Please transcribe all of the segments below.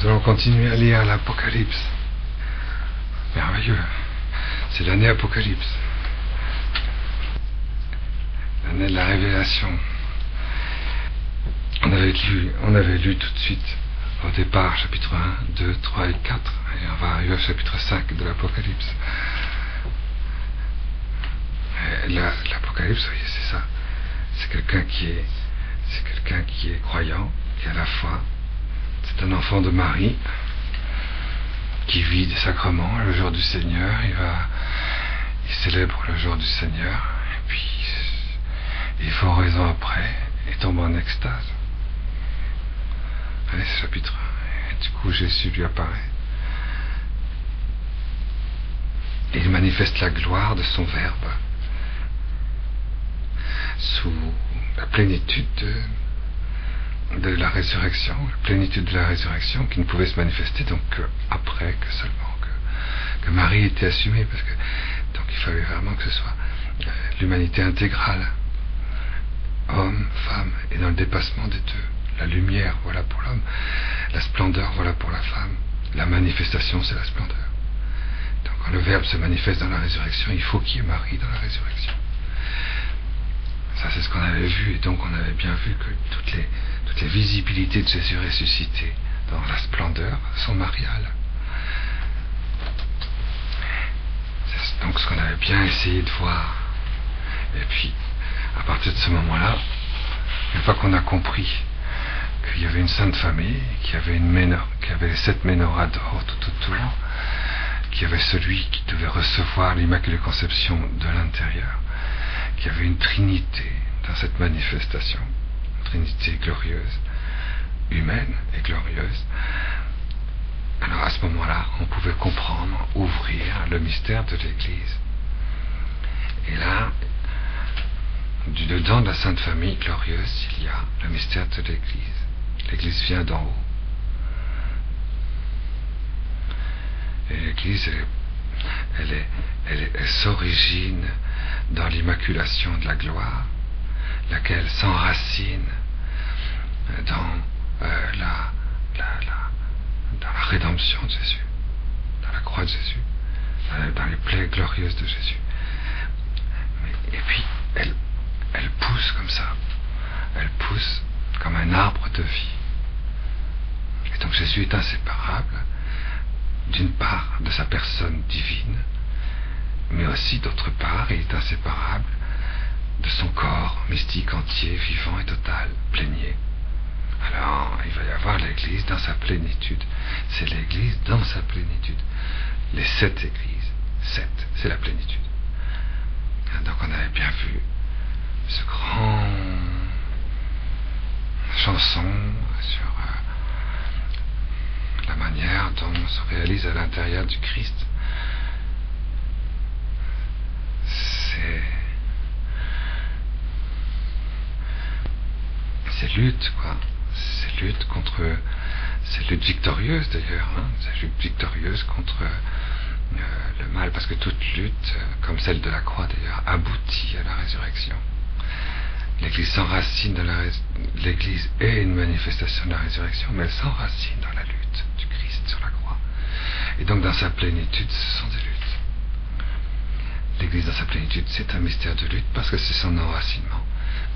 Nous allons continuer à lire l'Apocalypse. Merveilleux. C'est l'année Apocalypse. L'année de la révélation. On avait lu tout de suite au départ chapitre 1, 2, 3 et 4. Et on va arriver au chapitre 5 de l'Apocalypse. L'Apocalypse, oui, c'est ça. C'est quelqu'un qui est croyant et à la fois c'est un enfant de Marie qui vit des sacrements le jour du Seigneur. Il célèbre le jour du Seigneur et puis il fait oraison après et tombe en extase. Allez, ce chapitre 1. Et du coup Jésus lui apparaît et il manifeste la gloire de son Verbe sous la plénitude de la résurrection, qui ne pouvait se manifester donc après, que seulement que Marie était assumée, parce que donc il fallait vraiment que ce soit l'humanité intégrale, homme, femme, et dans le dépassement des deux. La lumière, voilà pour l'homme, la splendeur, voilà pour la femme. La manifestation, c'est la splendeur. Donc quand le Verbe se manifeste dans la résurrection, il faut qu'il y ait Marie dans la résurrection. Ça, c'est ce qu'on avait vu, et donc on avait bien vu que toutes les visibilités de Jésus ressuscité dans la splendeur sont mariales. C'est donc ce qu'on avait bien essayé de voir. Et puis, à partir de ce moment-là, une fois qu'on a compris qu'il y avait une sainte famille, qu'il y avait les 7 menorahs d'or tout autour, qu'il y avait celui qui devait recevoir l'Immaculée Conception de l'intérieur, qu'il y avait une trinité dans cette manifestation, une trinité glorieuse, humaine et glorieuse. Alors à ce moment-là, on pouvait comprendre, ouvrir le mystère de l'Église. Et là, du dedans de la Sainte Famille glorieuse, il y a le mystère de l'Église. L'Église vient d'en haut. Et l'Église, elle s'origine dans l'immaculation de la gloire, laquelle s'enracine dans la rédemption de Jésus, dans la croix de Jésus, dans les plaies glorieuses de Jésus. Et puis, elle pousse comme ça. Elle pousse comme un arbre de vie. Et donc Jésus est inséparable, d'une part, de sa personne divine, mais aussi, d'autre part, il est inséparable de son corps mystique entier, vivant et total, plénier. Alors, il va y avoir l'Église dans sa plénitude. C'est l'Église dans sa plénitude. Les 7 églises. 7, c'est la plénitude. Donc on avait bien vu ce grand chanson sur la manière dont on se réalise à l'intérieur du Christ. C'est lutte, quoi. C'est lutte victorieuse d'ailleurs, hein. C'est lutte victorieuse contre le mal, parce que toute lutte, comme celle de la croix d'ailleurs, aboutit à la résurrection. L'Église s'enracine dans l'Église est une manifestation de la résurrection, mais elle s'enracine dans la lutte du Christ sur la croix. Et donc dans sa plénitude, ce sont des luttes. L'Église dans sa plénitude, c'est un mystère de lutte parce que c'est son enracinement.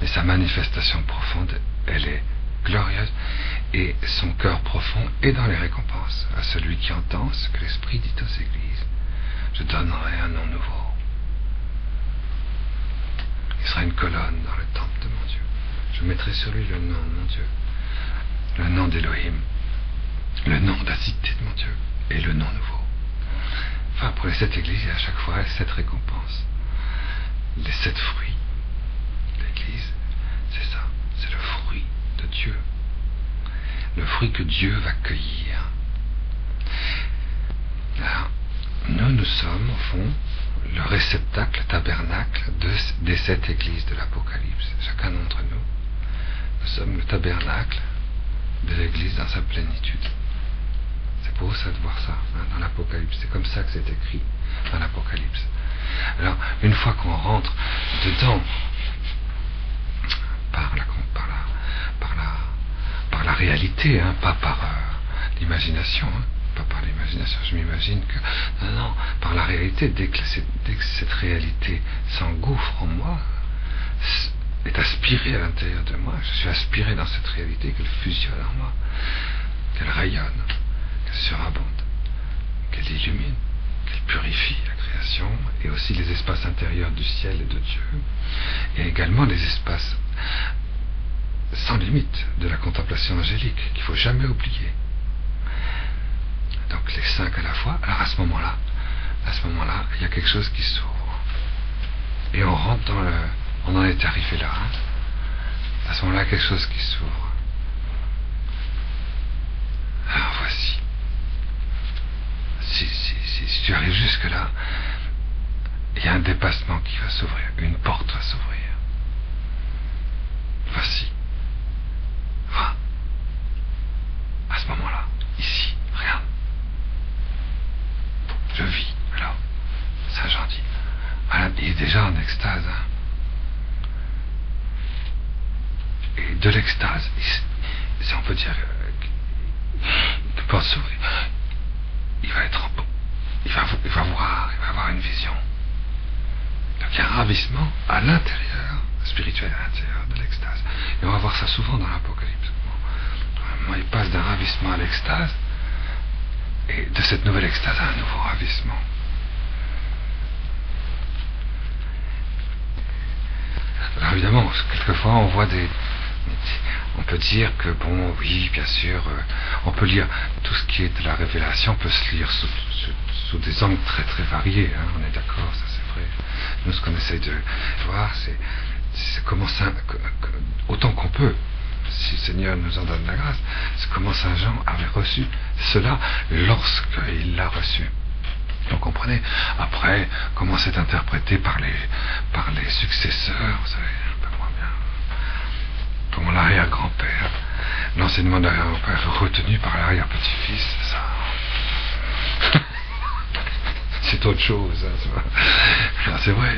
Mais sa manifestation profonde, elle est glorieuse, et son cœur profond est dans les récompenses à celui qui entend ce que l'Esprit dit aux églises. Je donnerai un nom nouveau. Il sera une colonne dans le temple de mon Dieu. Je mettrai sur lui le nom de mon Dieu, le nom d'Élohim, le nom de la cité de mon Dieu, et le nom nouveau. Enfin, pour les 7 églises, il y a à chaque fois les 7 récompenses, les 7 fruits. L'Église, c'est ça, c'est le fruit de Dieu, le fruit que Dieu va cueillir. Alors, nous sommes au fond le réceptacle, le tabernacle des 7 églises de l'Apocalypse. Chacun d'entre nous sommes le tabernacle de l'Église dans sa plénitude. C'est beau ça de voir ça, hein, dans l'Apocalypse. C'est comme ça que c'est écrit dans l'Apocalypse. Alors, une fois qu'on rentre dedans, par la réalité, hein, pas par l'imagination, hein, pas par l'imagination, je m'imagine que... Non, par la réalité, dès que cette réalité s'engouffre en moi, est aspirée à l'intérieur de moi, je suis aspiré dans cette réalité, qu'elle fusionne en moi, qu'elle rayonne, qu'elle surabonde, qu'elle illumine, qu'elle purifie la création, et aussi les espaces intérieurs du ciel et de Dieu, et également les espaces sans limite de la contemplation angélique, qu'il ne faut jamais oublier. Donc les 5 à la fois. Alors à ce moment-là, il y a quelque chose qui s'ouvre. Et on rentre dans le... On en est arrivé là. Hein. À ce moment-là, quelque chose qui s'ouvre. Alors voici. Si tu arrives jusque-là, il y a un dépassement qui va s'ouvrir. Une porte va s'ouvrir. Voici. Va. À ce moment-là, ici, regarde. Je vis, alors. Saint Jean dit. Voilà, il est déjà en extase. Hein. Et de l'extase, si on peut dire, une porte s'ouvrir. Il va être il va avoir une vision. Donc il y a un ravissement à l'intérieur, spirituel à l'intérieur de l'extase. Et on va voir ça souvent dans l'Apocalypse. Il passe d'un ravissement à l'extase, et de cette nouvelle extase à un nouveau ravissement. Alors évidemment, quelquefois on voit on peut dire que, bon, oui, bien sûr, on peut lire tout ce qui est de la révélation, peut se lire sous des angles très très variés, hein, on est d'accord, ça c'est vrai. Nous, ce qu'on essaye de voir, c'est comment ça, autant qu'on peut, si le Seigneur nous en donne la grâce, c'est comment Saint Jean avait reçu cela lorsqu'il l'a reçu. Donc comprenez, après, comment c'est interprété par les successeurs, vous savez, un peu moins bien. Comment l'arrière-grand-père, l'enseignement de l'arrière-grand-père retenu par l'arrière-petit-fils, ça... c'est autre chose. Hein, c'est vrai,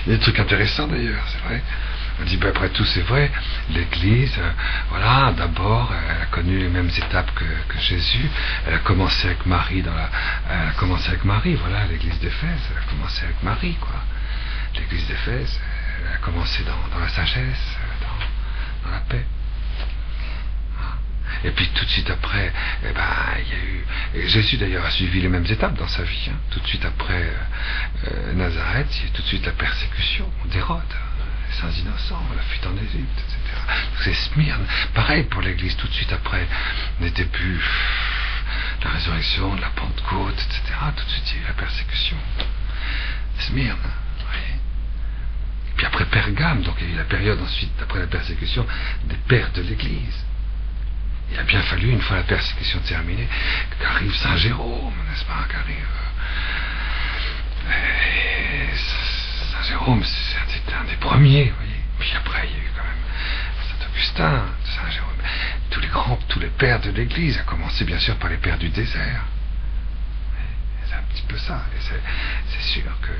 il y a des trucs intéressants d'ailleurs, c'est vrai. On dit, ben, après tout, c'est vrai, l'Église, voilà, d'abord, elle a connu les mêmes étapes que Jésus. Elle a commencé avec Marie voilà, l'Église d'Éphèse, elle a commencé avec Marie, quoi. L'Église d'Éphèse, elle a commencé dans la sagesse, dans la paix. Et puis tout de suite après, il y a eu... Et Jésus d'ailleurs a suivi les mêmes étapes dans sa vie. Hein. Tout de suite après Nazareth, il y a tout de suite la persécution d'Hérode, les saints innocents, la fuite en Égypte, etc. Donc c'est Smyrne. Pareil pour l'Église, tout de suite après, n'était plus la résurrection, de la Pentecôte, etc. Tout de suite il y a eu la persécution. Smyrne, vous voyez. Et puis après Pergame, donc il y a eu la période ensuite, après la persécution, des pères de l'Église. Il a bien fallu, une fois la persécution terminée, qu'arrive Saint Jérôme, n'est-ce pas, qu'arrive... Saint Jérôme, c'était un des premiers, vous voyez. Puis après, il y a eu quand même Saint Augustin, Saint Jérôme, tous les pères de l'Église, à commencer bien sûr par les pères du désert. C'est un petit peu ça. Et c'est sûr que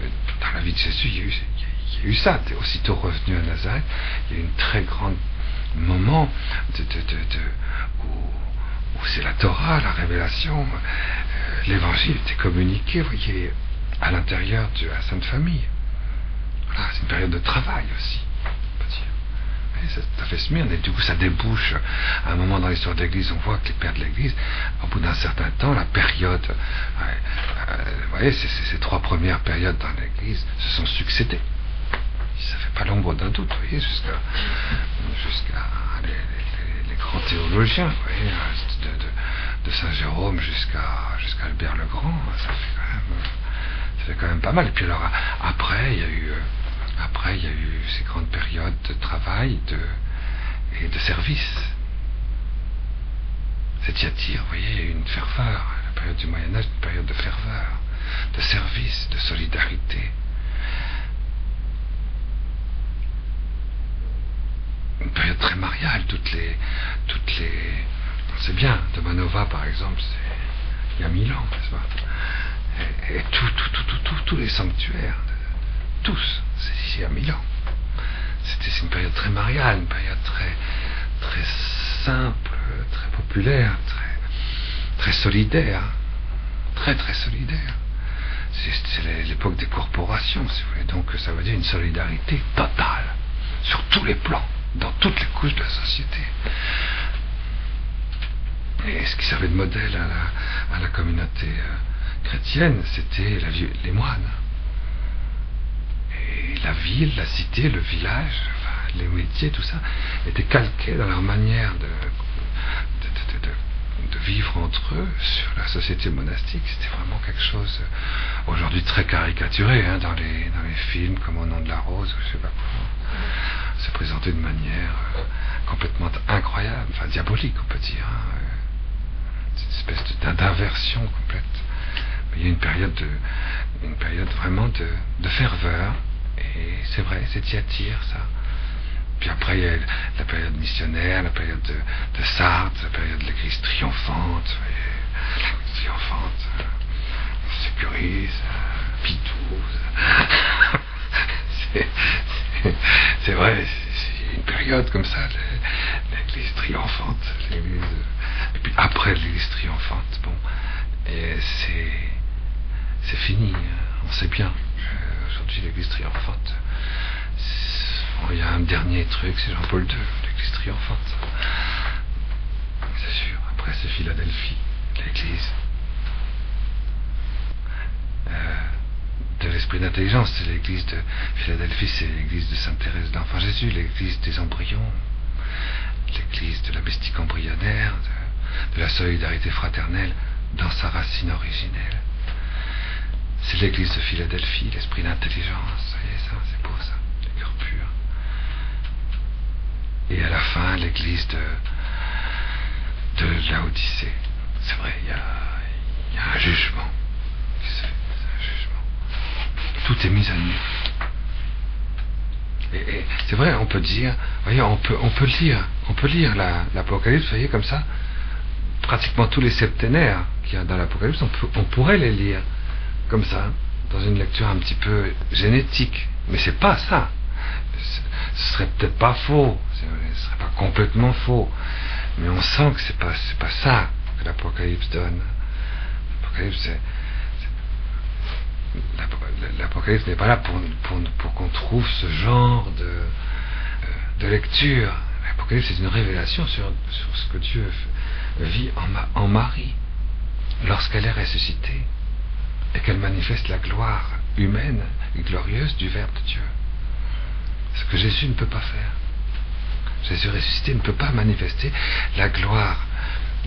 dans la vie de Jésus, il y a eu ça. Aussitôt revenu à Nazareth, il y a eu une très grande moment où c'est la Torah, la révélation, l'évangile était communiqué, vous voyez, à l'intérieur de la Sainte Famille. Voilà, c'est une période de travail aussi, on peut dire. Ça fait Smyrne, et du coup ça débouche à un moment dans l'histoire de l'Église. On voit que les pères de l'Église, au bout d'un certain temps, la période, vous voyez, ces 3 premières périodes dans l'Église se sont succédées. Ça fait pas l'ombre d'un doute, vous voyez, jusqu'à les grands théologiens, vous voyez, de Saint Jérôme jusqu'à Albert le Grand, ça fait quand même pas mal. Et puis alors après il y a eu ces grandes périodes de travail et de service. C'est Thyatire, vous voyez, il y a eu une ferveur, la période du Moyen-Âge, une période de ferveur, de service, de solidarité. Une période très mariale, toutes les c'est bien, de Manova par exemple, il y a 1000 ans, n'est-ce pas, et tous les sanctuaires, tous, c'est ici il y a 1000 ans. C'est une période très mariale, une période très simple, très populaire, très, vous voyez, c'est un petit peu ça. Et ça fait quand même, ça fait quand même pas mal. Et puis alors après il y a eu, après il y a eu ces grandes périodes de travail et de service. C'est Thyatire, vous voyez, il y a eu une ferveur, la période du Moyen-Âge, une période de ferveur, de service, de solidarité. très solidaire, très très solidaire. C'est l'époque des corporations, si vous voulez. Donc ça veut dire une solidarité totale, sur tous les plans, dans toutes les couches de la société. Et ce qui servait de modèle à la communauté chrétienne, c'était les moines. Et la ville, la cité, le village, enfin, les métiers, tout ça, étaient calqués dans leur manière de vivre entre eux sur la société monastique. C'était vraiment quelque chose aujourd'hui très caricaturé, hein, dans les films comme Au nom de la rose, je sais pas quoi. C'est présenté de manière complètement incroyable, enfin diabolique on peut dire, hein. C'est une espèce d'inversion complète. Mais il y a une période vraiment de ferveur, et c'est vrai, c'est Thyatire, ça. Puis après, il y a la période missionnaire, la période de Sardes, la période de l'église triomphante. L'église triomphante sécurise, pitouze. C'est vrai, c'est une période comme ça, l'église triomphante. Et puis après l'église triomphante, bon, et c'est fini, on sait bien. Aujourd'hui, l'église triomphante. Il y a un dernier truc, c'est Jean-Paul II, l'église triomphante. C'est sûr. Après, c'est Philadelphie, l'église de l'esprit d'intelligence. C'est l'église de Philadelphie, c'est l'église de Sainte Thérèse de l'Enfant Jésus, l'église des embryons, l'église de la mystique embryonnaire, de la solidarité fraternelle dans sa racine originelle. C'est l'église de Philadelphie, l'esprit d'intelligence. Vous voyez ça, c'est beau ça, le cœur pur. Et à la fin, l'église de Laodicée. C'est vrai, il y a un jugement qui se fait, c'est un jugement. Tout est mis à nu. Et c'est vrai, on peut dire, voyez, on peut lire l'Apocalypse, vous voyez, comme ça, pratiquement tous les septénaires qu'il y a dans l'Apocalypse, on pourrait les lire comme ça, dans une lecture un petit peu génétique. Mais c'est pas ça. Ce serait peut-être pas faux, ce serait pas complètement faux, mais on sent que c'est pas ça que l'Apocalypse donne. L'Apocalypse n'est pas là pour qu'on trouve ce genre de lecture. L'Apocalypse est une révélation sur ce que Dieu vit en Marie lorsqu'elle est ressuscitée et qu'elle manifeste la gloire humaine et glorieuse du Verbe de Dieu. Ce que Jésus ne peut pas faire. Jésus ressuscité ne peut pas manifester la gloire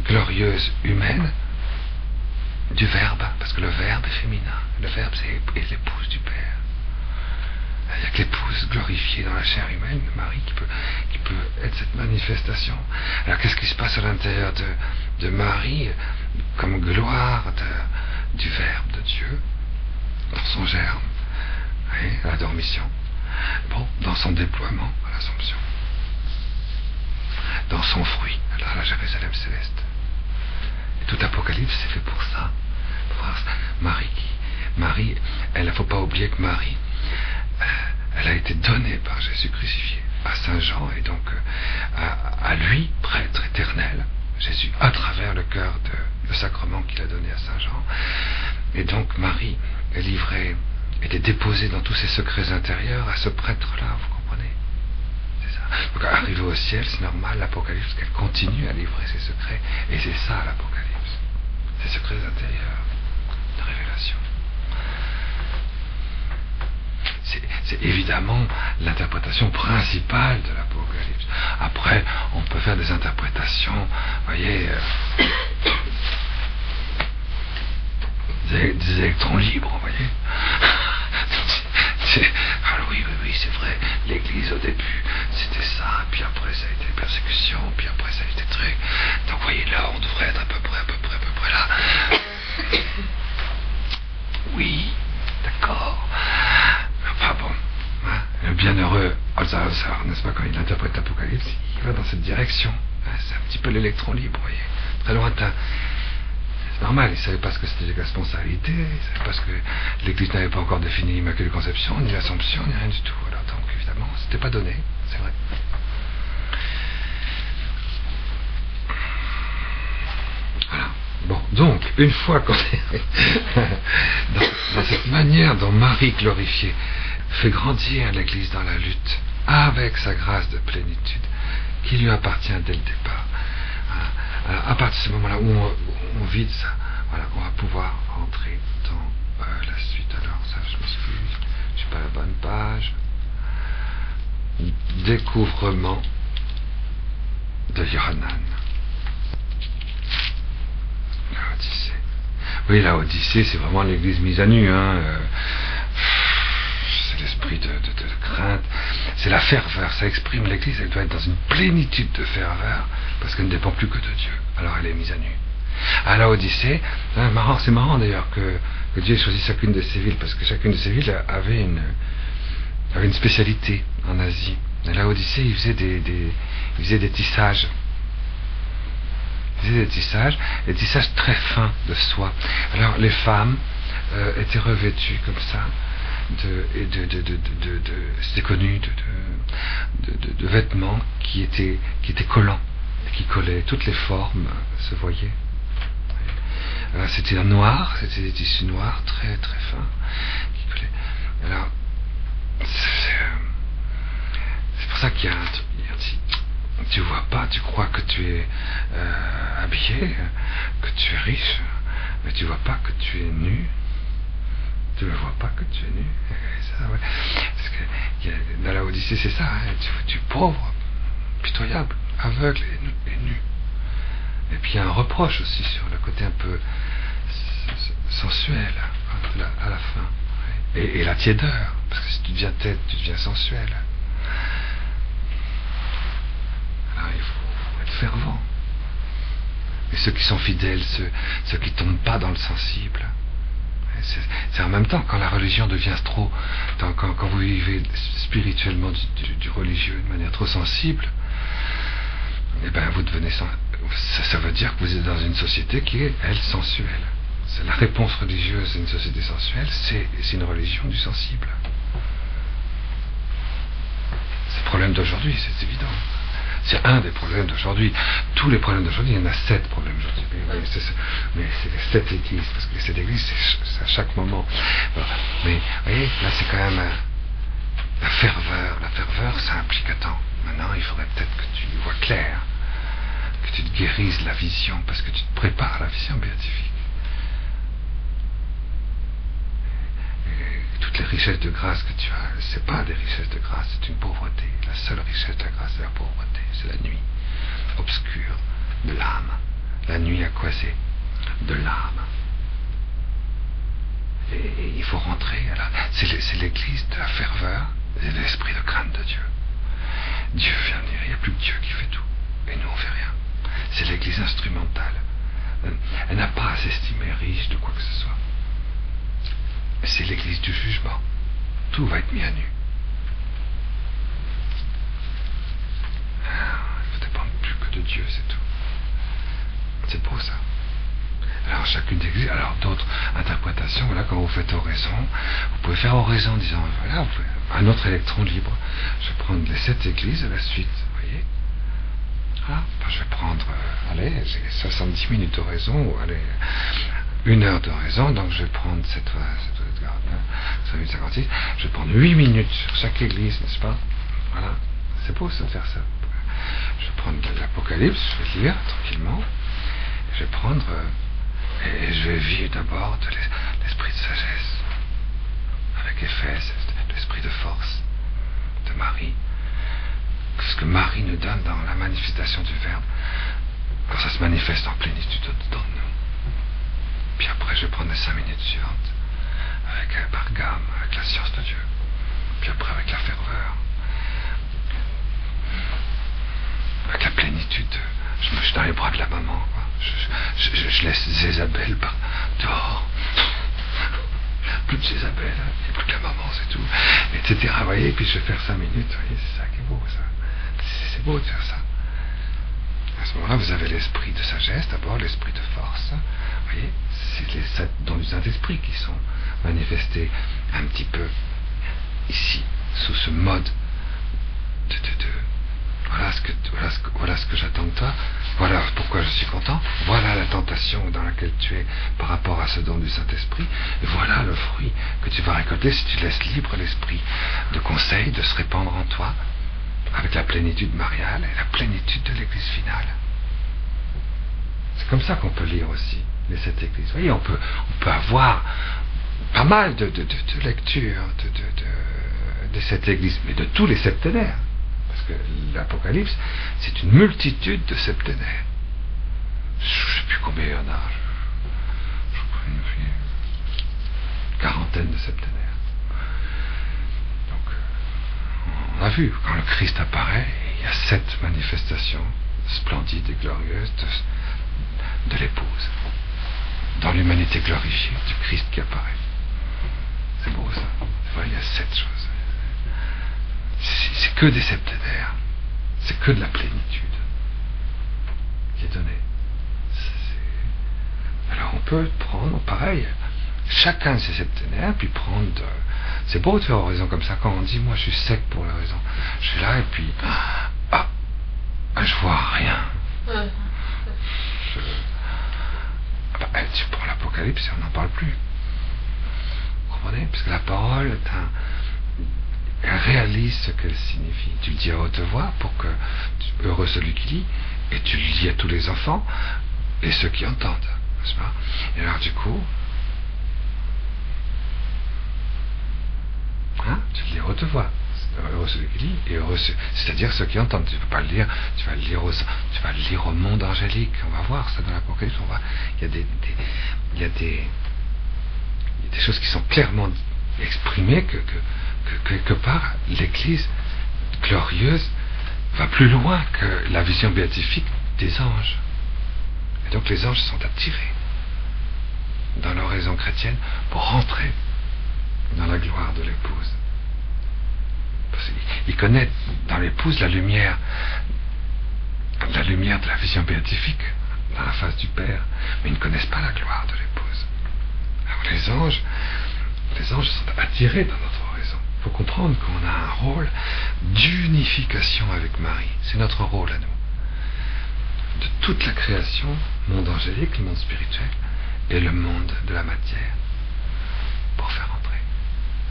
glorieuse humaine du Verbe, parce que le Verbe est féminin. Le Verbe est l'épouse du Père. Il n'y a que l'épouse glorifiée dans la chair humaine, Marie, qui peut être cette manifestation. Alors qu'est-ce qui se passe à l'intérieur de Marie comme gloire du Verbe de Dieu, dans son germe, à la dormition, bon, dans son déploiement à l'Assomption, dans son fruit à la Jérusalem céleste. Et tout Apocalypse c'est fait pour ça. Marie, il ne faut pas oublier que Marie, elle a été donnée par Jésus crucifié à Saint Jean, et donc à lui, prêtre éternel, Jésus, à travers le cœur le sacrement qu'il a donné à Saint Jean. Et donc Marie est livrée, était déposée dans tous ses secrets intérieurs à ce prêtre-là, vous comprenez? C'est ça. Donc arrivée au ciel, c'est normal, l'Apocalypse, qu'elle continue à livrer ses secrets, et c'est ça l'Apocalypse, ses secrets intérieurs de révélation. C'est évidemment l'interprétation principale de l'Apocalypse. Après, on peut faire des interprétations, vous voyez, des électrons libres, vous voyez. Alors oui, c'est vrai, l'Église au début, c'était ça, puis après ça a été persécution, puis après ça a été truc. Donc vous voyez, là, on devrait être à peu près là. Oui, d'accord. Enfin bon, hein, le bienheureux Holzhauser, n'est-ce pas, quand il interprète l'Apocalypse, il va dans cette direction. C'est un petit peu l'électron libre, vous voyez, très lointain. C'est normal, il ne savait pas ce que c'était les responsabilités, il ne savait pas ce que l'Église n'avait pas encore défini l'Immaculée Conception, ni l'Assomption, ni rien du tout. Alors donc évidemment, c'était pas donné, c'est vrai. Voilà. Bon, Donc, une fois qu'on est dans cette manière dont Marie glorifiée fait grandir l'Église dans la lutte, avec sa grâce de plénitude, qui lui appartient dès le départ. À partir de ce moment-là où on vide ça, voilà, on va pouvoir entrer dans la suite. Alors ça, je m'excuse, je suis pas à la bonne page. Découvrement de Yohanan. La Odyssée. Oui, la Odyssée, c'est vraiment l'Église mise à nu. C'est l'esprit de crainte, c'est la ferveur. Ça exprime l'Église, elle doit être dans une plénitude de ferveur, parce qu'elle ne dépend plus que de Dieu. Alors elle est mise à nu. À la Odyssée, c'est marrant d'ailleurs que Dieu ait choisi chacune de ces villes, parce que chacune de ces villes avait une spécialité en Asie. À la Odyssée, il faisait des tissages. Des tissages très fins de soie. Alors les femmes étaient revêtues comme ça, c'était connu, de vêtements qui étaient collants, qui collaient, toutes les formes se voyaient. C'était en noir, c'était des tissus noirs très très fins qui collaient. Alors c'est pour ça qu'il y a un truc, tu vois pas, tu crois que tu es habillé, que tu es riche, mais tu vois pas que tu es nu. Tu ne vois pas que tu es nu. Ça, ouais. Parce que dans la Odyssée, c'est ça, tu es pauvre, pitoyable, aveugle et nu. Et puis il y a un reproche aussi sur le côté un peu sensuel à la fin. Et la tiédeur, parce que si tu deviens tête, tu deviens sensuel. Alors il faut être fervent. Et ceux qui sont fidèles, ceux qui ne tombent pas dans le sensible, c'est en même temps, quand la religion devient trop, quand vous vivez spirituellement du religieux de manière trop sensible, eh ben vous devenez ça veut dire que vous êtes dans une société qui est, elle, sensuelle. C'est la réponse religieuse à une société sensuelle, c'est une religion du sensible. C'est le problème d'aujourd'hui, c'est évident. C'est un des problèmes d'aujourd'hui. Tous les problèmes d'aujourd'hui, il y en a 7 problèmes aujourd'hui. Mais c'est les 7 églises, parce que les 7 églises, c'est à chaque moment. Mais vous voyez, là c'est quand même la ferveur. La ferveur, ça implique attends. Maintenant, il faudrait peut-être que tu vois clair, que tu te guérisses la vision, parce que tu te prépares à la vision béatifique. Et toutes les richesses de grâce que tu as, c'est pas des richesses de grâce, c'est une pauvreté. La seule richesse de la grâce, c'est la pauvreté, c'est la nuit obscure de l'âme. La nuit à quoi de l'âme. Et il faut rentrer. C'est l'église de la ferveur et de l'esprit de crainte de Dieu. Dieu vient dire, il n'y a plus que Dieu qui fait tout. Et nous, on fait rien. C'est l'église instrumentale. Elle n'a pas à s'estimer riche de quoi que ce soit. C'est l'église du jugement. Tout va être mis à nu. Il ne dépend plus que de Dieu, c'est tout. C'est beau ça. Alors chacune des églises, alors d'autres interprétations, voilà, quand vous faites oraison, vous pouvez faire oraison en disant, voilà, vous pouvez, un autre électron libre. Je vais prendre les 7 églises à la suite, vous voyez. Je vais prendre, j'ai 70 minutes d'oraison, ou 1 heure d'oraison, donc je vais prendre 56, je vais prendre 8 minutes sur chaque église, n'est-ce pas? Voilà, c'est beau ça de faire ça. Je vais prendre l'Apocalypse, je vais lire tranquillement, je vais prendre, et je vais vivre d'abord de l'esprit de sagesse, avec Éphèse, l'esprit de force de Marie, ce que Marie nous donne dans la manifestation du Verbe, quand ça se manifeste en plénitude dans nous. Puis après, je vais prendre les 5 minutes suivantes, avec Bargame, avec la science de Dieu, puis après avec la ferveur, avec la plénitude. Je me suis dans les bras de la maman, quoi. Je laisse Zézabel dehors. Plus de Zézabel, et plus que la maman, c'est tout. Etc. Vous voyez, et puis je vais faire 5 minutes. Vous voyez, c'est ça qui est beau, ça. C'est beau de faire ça. À ce moment-là, vous avez l'esprit de sagesse, d'abord, l'esprit de force. Vous voyez, c'est les 7 dons du Saint-Esprit qui sont manifestés un petit peu ici, sous ce mode de voilà ce que j'attends de toi, Voilà pourquoi je suis content. Voilà la tentation dans laquelle tu es par rapport à ce don du Saint-Esprit. Et voilà le fruit que tu vas récolter si tu laisses libre l'Esprit de conseil de se répandre en toi avec la plénitude mariale et la plénitude de l'Église finale. C'est comme ça qu'on peut lire aussi les 7 églises. Vous voyez, on peut avoir pas mal de lectures de cette église, mais de tous les septénaires. Parce que l'Apocalypse, c'est une multitude de septénaires. Je ne sais plus combien il y en a. Je crois une quarantaine de septénaires. Donc, on a vu, quand le Christ apparaît, il y a 7 manifestations splendides et glorieuses de l'épouse. Dans l'humanité glorifiée du Christ qui apparaît. C'est beau ça. Tu vois, il y a 7 choses. C'est que des septénaires. C'est que de la plénitude qui est donnée. Alors on peut prendre, pareil, chacun de ces septénaires, puis prendre... C'est beau de faire oraison comme ça. Quand on dit, moi je suis sec pour l'oraison. Je suis là et puis... je vois rien. Tu prends l'Apocalypse et on n'en parle plus. Vous comprenez? Parce que la parole, elle réalise ce qu'elle signifie. Tu le dis à haute voix pour que heureux celui qui lit, et tu le dis à tous les enfants et ceux qui entendent, n'est-ce pas? Et alors du coup, tu le dis à haute voix. Heureux celui qui lit, et heureux c'est-à-dire ceux qui entendent. Tu ne peux pas le lire, tu vas le lire au monde angélique. On va voir ça dans l'Apocalypse. Il y a des choses qui sont clairement exprimées que quelque part l'Église glorieuse va plus loin que la vision béatifique des anges. Et donc les anges sont attirés dans l'oraison chrétienne pour rentrer dans la gloire de l'épouse. Il connaît dans l'épouse la lumière de la vision béatifique dans la face du Père, mais ils ne connaissent pas la gloire de l'épouse. Alors les anges sont attirés dans notre oraison. Il faut comprendre qu'on a un rôle d'unification avec Marie. C'est notre rôle à nous. De toute la création, monde angélique, le monde spirituel, et le monde de la matière, pour faire entrer,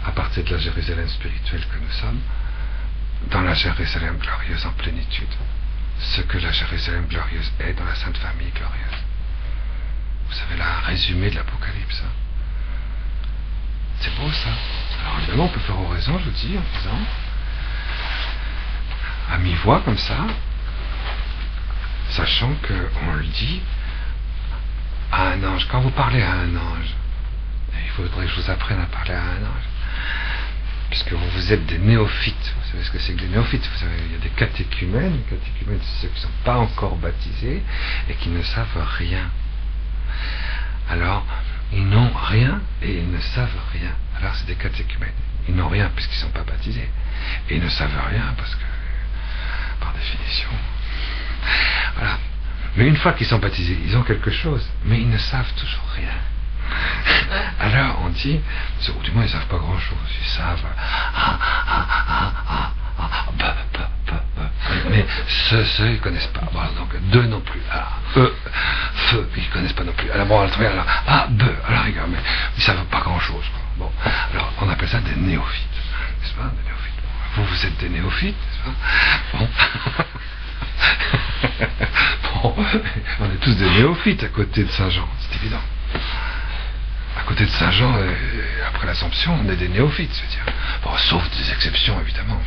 à partir de la Jérusalem spirituelle que nous sommes, dans la Jérusalem glorieuse en plénitude, ce que la Jérusalem glorieuse est dans la Sainte Famille glorieuse. Vous savez, là, un résumé de l'Apocalypse. C'est beau ça. Alors évidemment, on peut faire oraison, je vous dis, en disant, à mi-voix comme ça, sachant qu'on le dit à un ange. Quand vous parlez à un ange, il faudrait que je vous apprenne à parler à un ange. Puisque vous êtes des néophytes. Vous savez ce que c'est que les néophytes? Vous savez, il y a des catéchumènes. Les catéchumènes, c'est ceux qui ne sont pas encore baptisés et qui ne savent rien. Alors, ils n'ont rien et ils ne savent rien. Alors, c'est des catéchumènes. Ils n'ont rien puisqu'ils ne sont pas baptisés. Et ils ne savent rien parce que, par définition... Voilà. Mais une fois qu'ils sont baptisés, ils ont quelque chose. Mais ils ne savent toujours rien. Alors on dit, ou du moins ils savent pas grand chose, ils savent mais ce ils connaissent pas. Bon, donc deux non plus. Alors feu ils connaissent pas non plus. Alors bon, alors alors regarde, mais ils savent pas grand chose. Bon, alors on appelle ça des néophytes, n'est-ce pas, des néophytes. Vous êtes des néophytes, n'est-ce pas? Bon. Bon, on est tous des néophytes à côté de Saint Jean, c'est évident. À côté de Saint Jean, après l'Assomption, on est des néophytes, je veux dire. Bon, sauf des exceptions, évidemment.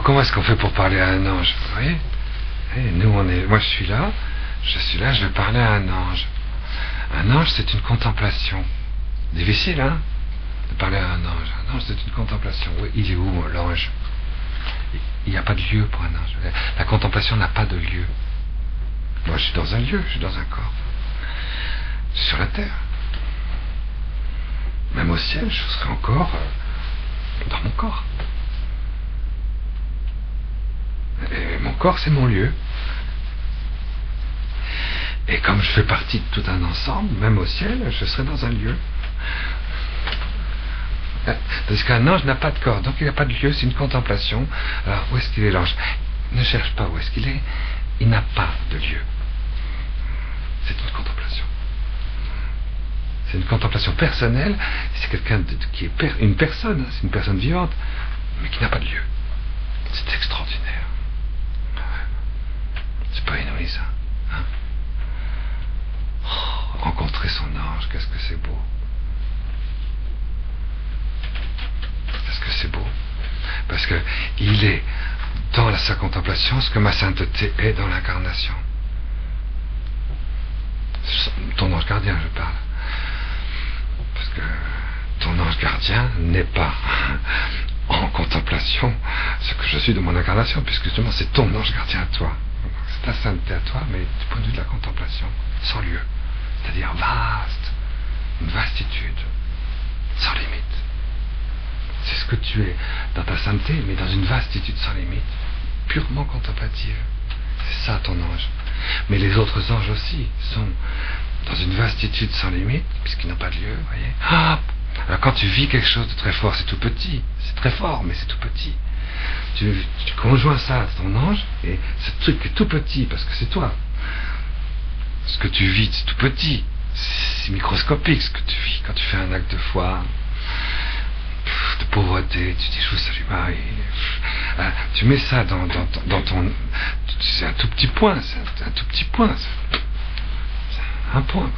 Comment est-ce qu'on fait pour parler à un ange? Vous voyez? Moi, je suis là, je vais parler à un ange. Un ange, c'est une contemplation. Difficile, hein, de parler à un ange. Un ange, c'est une contemplation. Oui, il est où, l'ange? Il n'y a pas de lieu pour un ange. La contemplation n'a pas de lieu. Moi, je suis dans un lieu, je suis dans un corps. Je suis sur la terre. Même au ciel, je serai encore dans mon corps. Et mon corps, c'est mon lieu. Et comme je fais partie de tout un ensemble, même au ciel, je serai dans un lieu. Parce qu'un ange n'a pas de corps, donc il n'a pas de lieu, c'est une contemplation. Alors, où est-ce qu'il est l'ange? Ne cherche pas où est-ce qu'il est, il n'a pas de lieu. C'est une contemplation. C'est une contemplation personnelle, c'est quelqu'un qui est une personne, c'est une personne vivante, mais qui n'a pas de lieu. C'est extraordinaire. C'est pas inouï ça. Hein? Oh, rencontrer son ange, qu'est-ce que c'est beau. Qu'est-ce que c'est beau. Parce que il est dans sa contemplation ce que ma sainteté est dans l'incarnation. Ton ange gardien, je parle. Parce que ton ange gardien n'est pas en contemplation ce que je suis de mon incarnation, puisque justement c'est ton ange gardien à toi. C'est ta sainteté à toi, mais du point de vue de la contemplation, sans lieu. C'est-à-dire vaste, une vastitude, sans limite. C'est ce que tu es dans ta sainteté, mais dans une vastitude sans limite, purement contemplative. C'est ça ton ange. Mais les autres anges aussi sont dans une vastitude sans limite, puisqu'ils n'ont pas de lieu, vous voyez. Ah, alors quand tu vis quelque chose de très fort, c'est tout petit. C'est très fort, mais c'est tout petit. Tu conjoins ça à ton ange, et ce truc est tout petit, parce que c'est toi. Ce que tu vis, c'est tout petit. C'est microscopique ce que tu vis. Quand tu fais un acte de foi, de pauvreté, tu dis je vous salue Marie. Tu mets ça dans ton... C'est un tout petit point, c'est un tout petit point. C'est un point.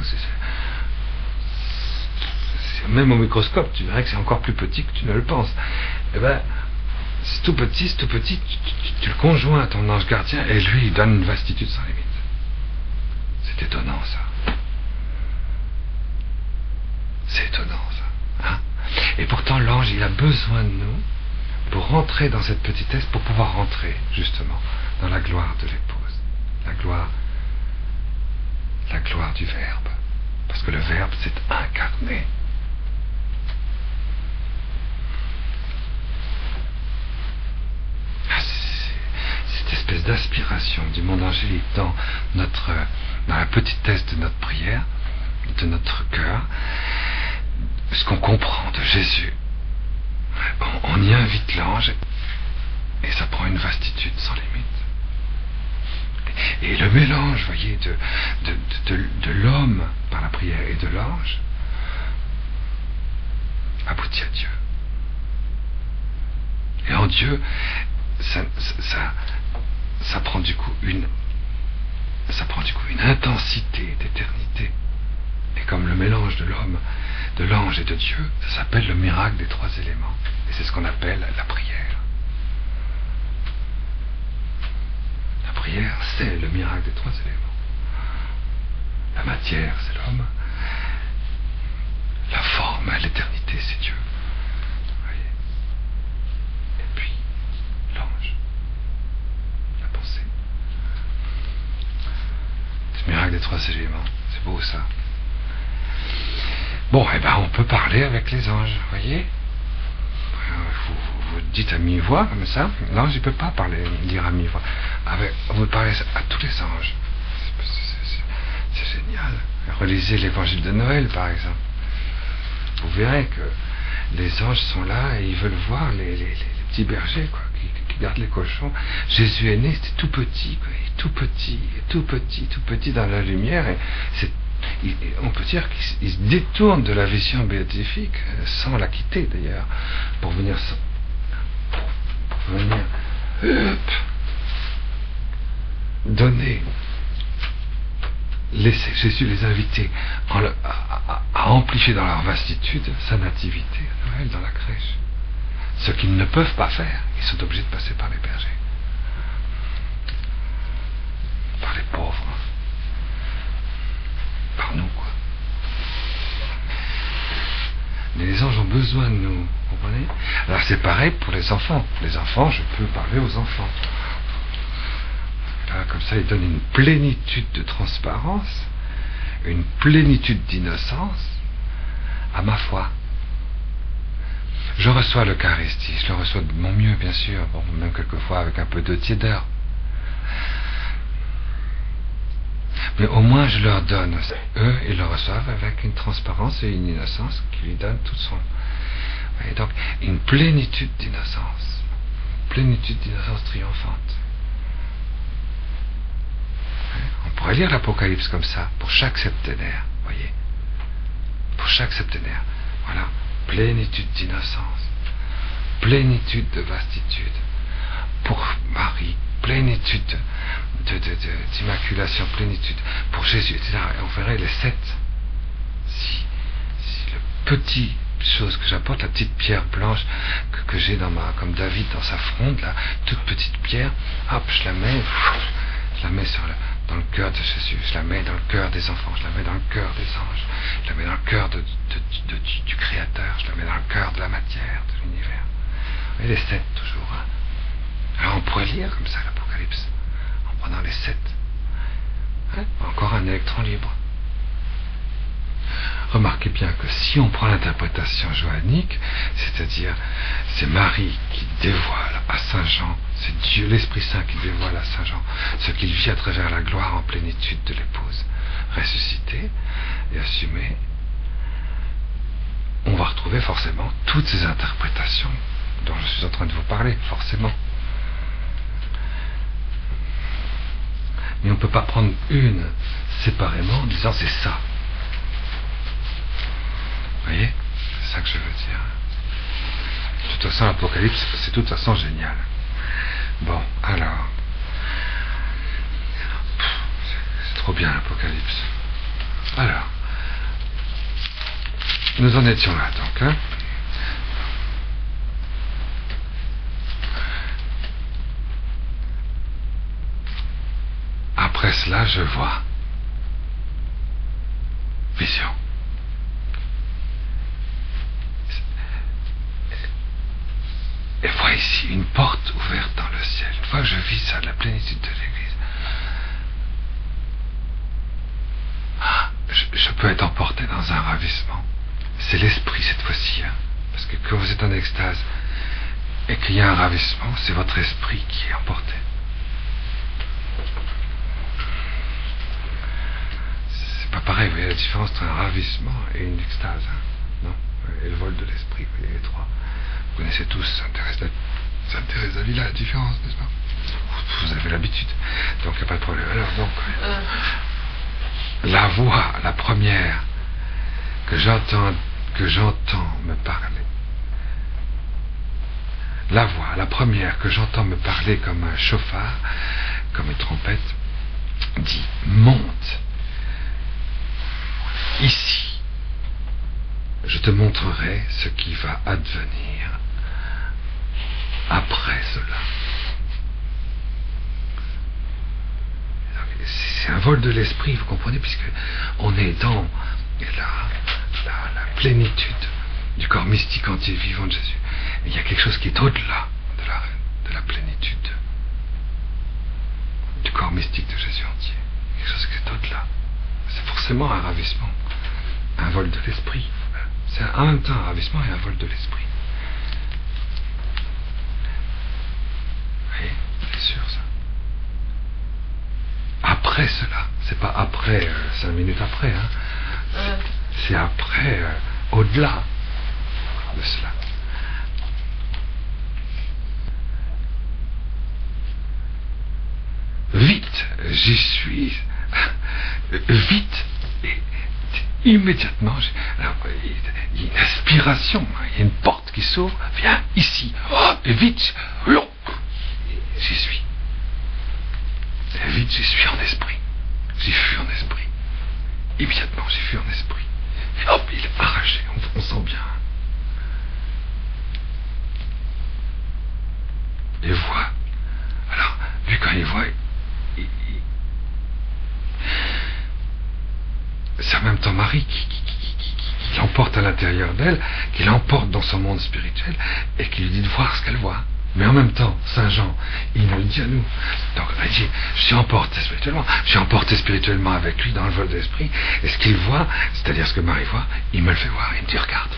Même au microscope, tu verrais que c'est encore plus petit que tu ne le penses. Eh ben, c'est tout petit, tu le conjoins à ton ange gardien, et lui, il donne une vastitude sans limite. C'est étonnant, ça. C'est étonnant, ça. Hein? Et pourtant, l'ange, il a besoin de nous pour rentrer dans cette petitesse, pour pouvoir rentrer, justement, dans la gloire de l'épouse. La gloire du Verbe. Parce que le Verbe s'est incarné. Cette espèce d'aspiration du monde angélique dans la petitesse de notre prière, de notre cœur, ce qu'on comprend de Jésus, on y invite l'ange et ça prend une vastitude sans limite. Et le mélange, voyez, de l'homme par la prière et de l'ange aboutit à Dieu. Et en Dieu, ça prend du coup une intensité d'éternité. Et comme le mélange de l'homme, de l'ange et de Dieu, ça s'appelle le miracle des trois éléments. Et c'est ce qu'on appelle la prière. La prière, c'est le miracle des trois éléments. La matière, c'est l'homme. La forme, l'éternité, c'est Dieu. Vous voyez. Et puis, l'ange. La pensée. Ce miracle des trois éléments. C'est beau, ça. Bon, eh ben, on peut parler avec les anges, vous voyez. Vous dites à mi-voix, comme ça. L'ange, il ne peut pas dire à mi-voix. Vous parlez à tous les anges. C'est génial. Relisez l'évangile de Noël, par exemple. Vous verrez que les anges sont là et ils veulent voir les petits bergers, quoi, qui gardent les cochons. Jésus est né, c'était tout petit, quoi, tout petit dans la lumière, et on peut dire qu'il se détourne de la vision béatifique, sans la quitter d'ailleurs, pour venir donner, laisser Jésus les inviter à amplifier dans leur vastitude sa nativité à Noël dans la crèche. Ce qu'ils ne peuvent pas faire, ils sont obligés de passer par les bergers, par les pauvres, par nous, quoi. Mais les anges ont besoin de nous, vous comprenez? Alors c'est pareil pour les enfants. Les enfants, je peux parler aux enfants. Là, comme ça, ils donnent une plénitude de transparence, une plénitude d'innocence à ma foi. Je reçois l'Eucharistie, je le reçois de mon mieux, bien sûr, bon, même quelquefois avec un peu de tiédeur. Mais au moins je leur donne. Eux, ils le reçoivent avec une transparence et une innocence qui lui donnent toute son... Et donc, une plénitude d'innocence triomphante. On pourrait lire l'Apocalypse comme ça, pour chaque septénaire, voyez. Pour chaque septénaire. Voilà. Plénitude d'innocence. Plénitude de vastitude. Pour Marie, plénitude d'immaculation, plénitude pour Jésus, etc. Et on verrait les 7. Si le petit chose que j'apporte, la petite pierre blanche que j'ai comme David dans sa fronde, là, toute petite pierre, hop, je la mets dans le cœur de Jésus, je la mets dans le cœur des enfants, je la mets dans le cœur des anges, je la mets dans le cœur du Créateur, je la mets dans le cœur de la matière, de l'univers. Et les 7 toujours. Hein. Alors on pourrait lire comme ça l'Apocalypse, en prenant les 7. Hein? Encore un électron libre. Remarquez bien que si on prend l'interprétation johannique, c'est-à-dire c'est Marie qui dévoile à Saint Jean, c'est Dieu, l'Esprit Saint qui dévoile à Saint Jean ce qu'il vit à travers la gloire en plénitude de l'épouse ressuscitée et assumée, on va retrouver forcément toutes ces interprétations dont je suis en train de vous parler, forcément. Mais on ne peut pas prendre une séparément en disant c'est ça. Vous voyez? C'est ça que je veux dire. De toute façon, l'Apocalypse, c'est de toute façon génial. Bon, alors. C'est trop bien l'Apocalypse. Alors. Nous en étions là, donc. Hein? Après cela, je vois. Vision. Et vois ici une porte ouverte dans le ciel. Une fois que je vis ça, de la plénitude de l'Église, je peux être emporté dans un ravissement. C'est l'esprit cette fois-ci. Hein, parce que quand vous êtes en extase et qu'il y a un ravissement, c'est votre esprit qui est emporté. C'est pas pareil, vous voyez la différence entre un ravissement et une extase. Hein, non? Et le vol de l'esprit, vous voyez les trois. Vous connaissez tous Sainte Thérèse d'Avila, la différence, n'est-ce pas? Vous avez l'habitude, donc il n'y a pas de problème. Alors donc, la voix, la première que j'entends me parler, la voix, la première que j'entends me parler comme un chauffard, comme une trompette, dit monte ici, je te montrerai ce qui va advenir après cela. C'est un vol de l'esprit, vous comprenez, puisque on est dans la plénitude du corps mystique entier vivant de Jésus. Et il y a quelque chose qui est au-delà de la plénitude du corps mystique de Jésus entier. Quelque chose qui est au-delà. C'est forcément un ravissement, un vol de l'esprit. C'est en même temps un ravissement et un vol de l'esprit. Oui, c'est sûr ça. Après cela, c'est pas après 5 minutes après, hein. C'est après, au-delà de cela. Vite, j'y suis. Vite, et immédiatement, alors, il y a une aspiration, il y a une porte qui s'ouvre, viens ici, et vite, j'y suis. Et vite, j'y suis en esprit. J'y fus en esprit. Immédiatement, j'y fus en esprit. Et hop, il est arraché, on sent bien. Et voit. Alors, lui, quand il voit, c'est en même temps Marie qui l'emporte à l'intérieur d'elle, qui l'emporte dans son monde spirituel et qui lui dit de voir ce qu'elle voit. Mais en même temps, Saint Jean, il nous le dit à nous. Donc, il dit, je suis emporté spirituellement avec lui dans le vol de l'esprit, et ce qu'il voit, c'est-à-dire ce que Marie voit, il me le fait voir, il me dit, regarde,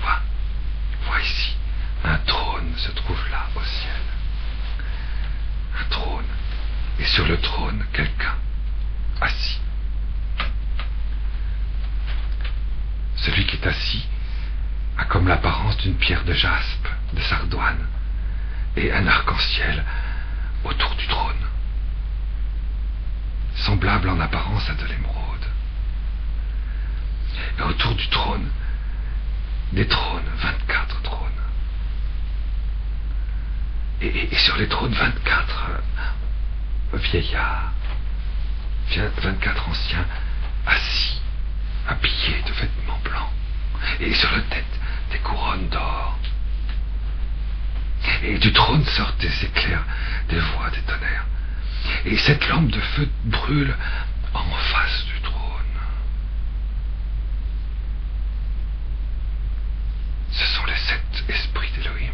vois ici, un trône se trouve là, au ciel. Un trône, et sur le trône, quelqu'un, assis. Celui qui est assis a comme l'apparence d'une pierre de jaspe, de sardoine, et un arc-en-ciel autour du trône, semblable en apparence à de l'émeraude. Et autour du trône, des trônes, 24 trônes. Et sur les trônes, 24 vieillards, 24 anciens, assis, habillés de vêtements blancs, et sur leur tête, des couronnes d'or. Et du trône sortent des éclairs, des voix, des tonnerres. Et cette lampe de feu brûle en face du trône. Ce sont les 7 esprits d'Élohim.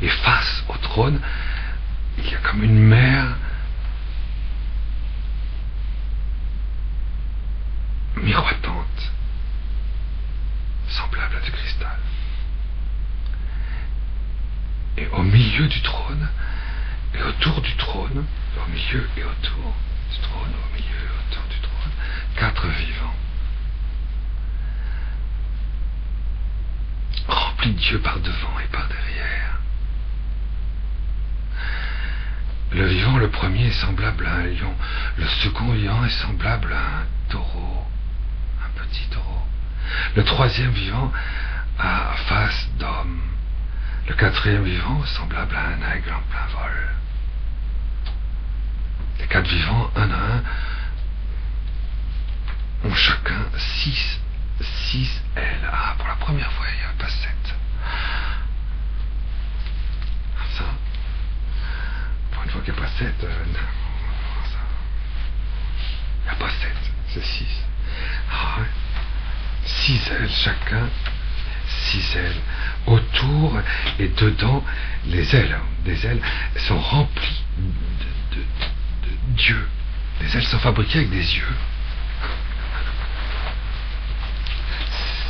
Et face au trône, il y a comme une mer miroitante, semblable à du cristal. Et au milieu du trône, et autour du trône, au milieu et autour du trône, au milieu et autour du trône, 4 vivants, remplis de Dieu par devant et par derrière. Le vivant, le premier, est semblable à un lion. Le second vivant est semblable à un taureau, un petit taureau. Le troisième vivant a face d'homme. Le quatrième vivant semblable à un aigle en plein vol. Les 4 vivants, un à un, ont chacun 6 ailes. Ah, pour la première fois, il n'y a pas 7. Ça, pour une fois qu'il n'y a pas 7, il n'y a pas 7, c'est 6. Ah, 6 ailes chacun, 6 ailes. Autour et dedans, les ailes, des ailes sont remplies de Dieu. Les ailes sont fabriquées avec des yeux.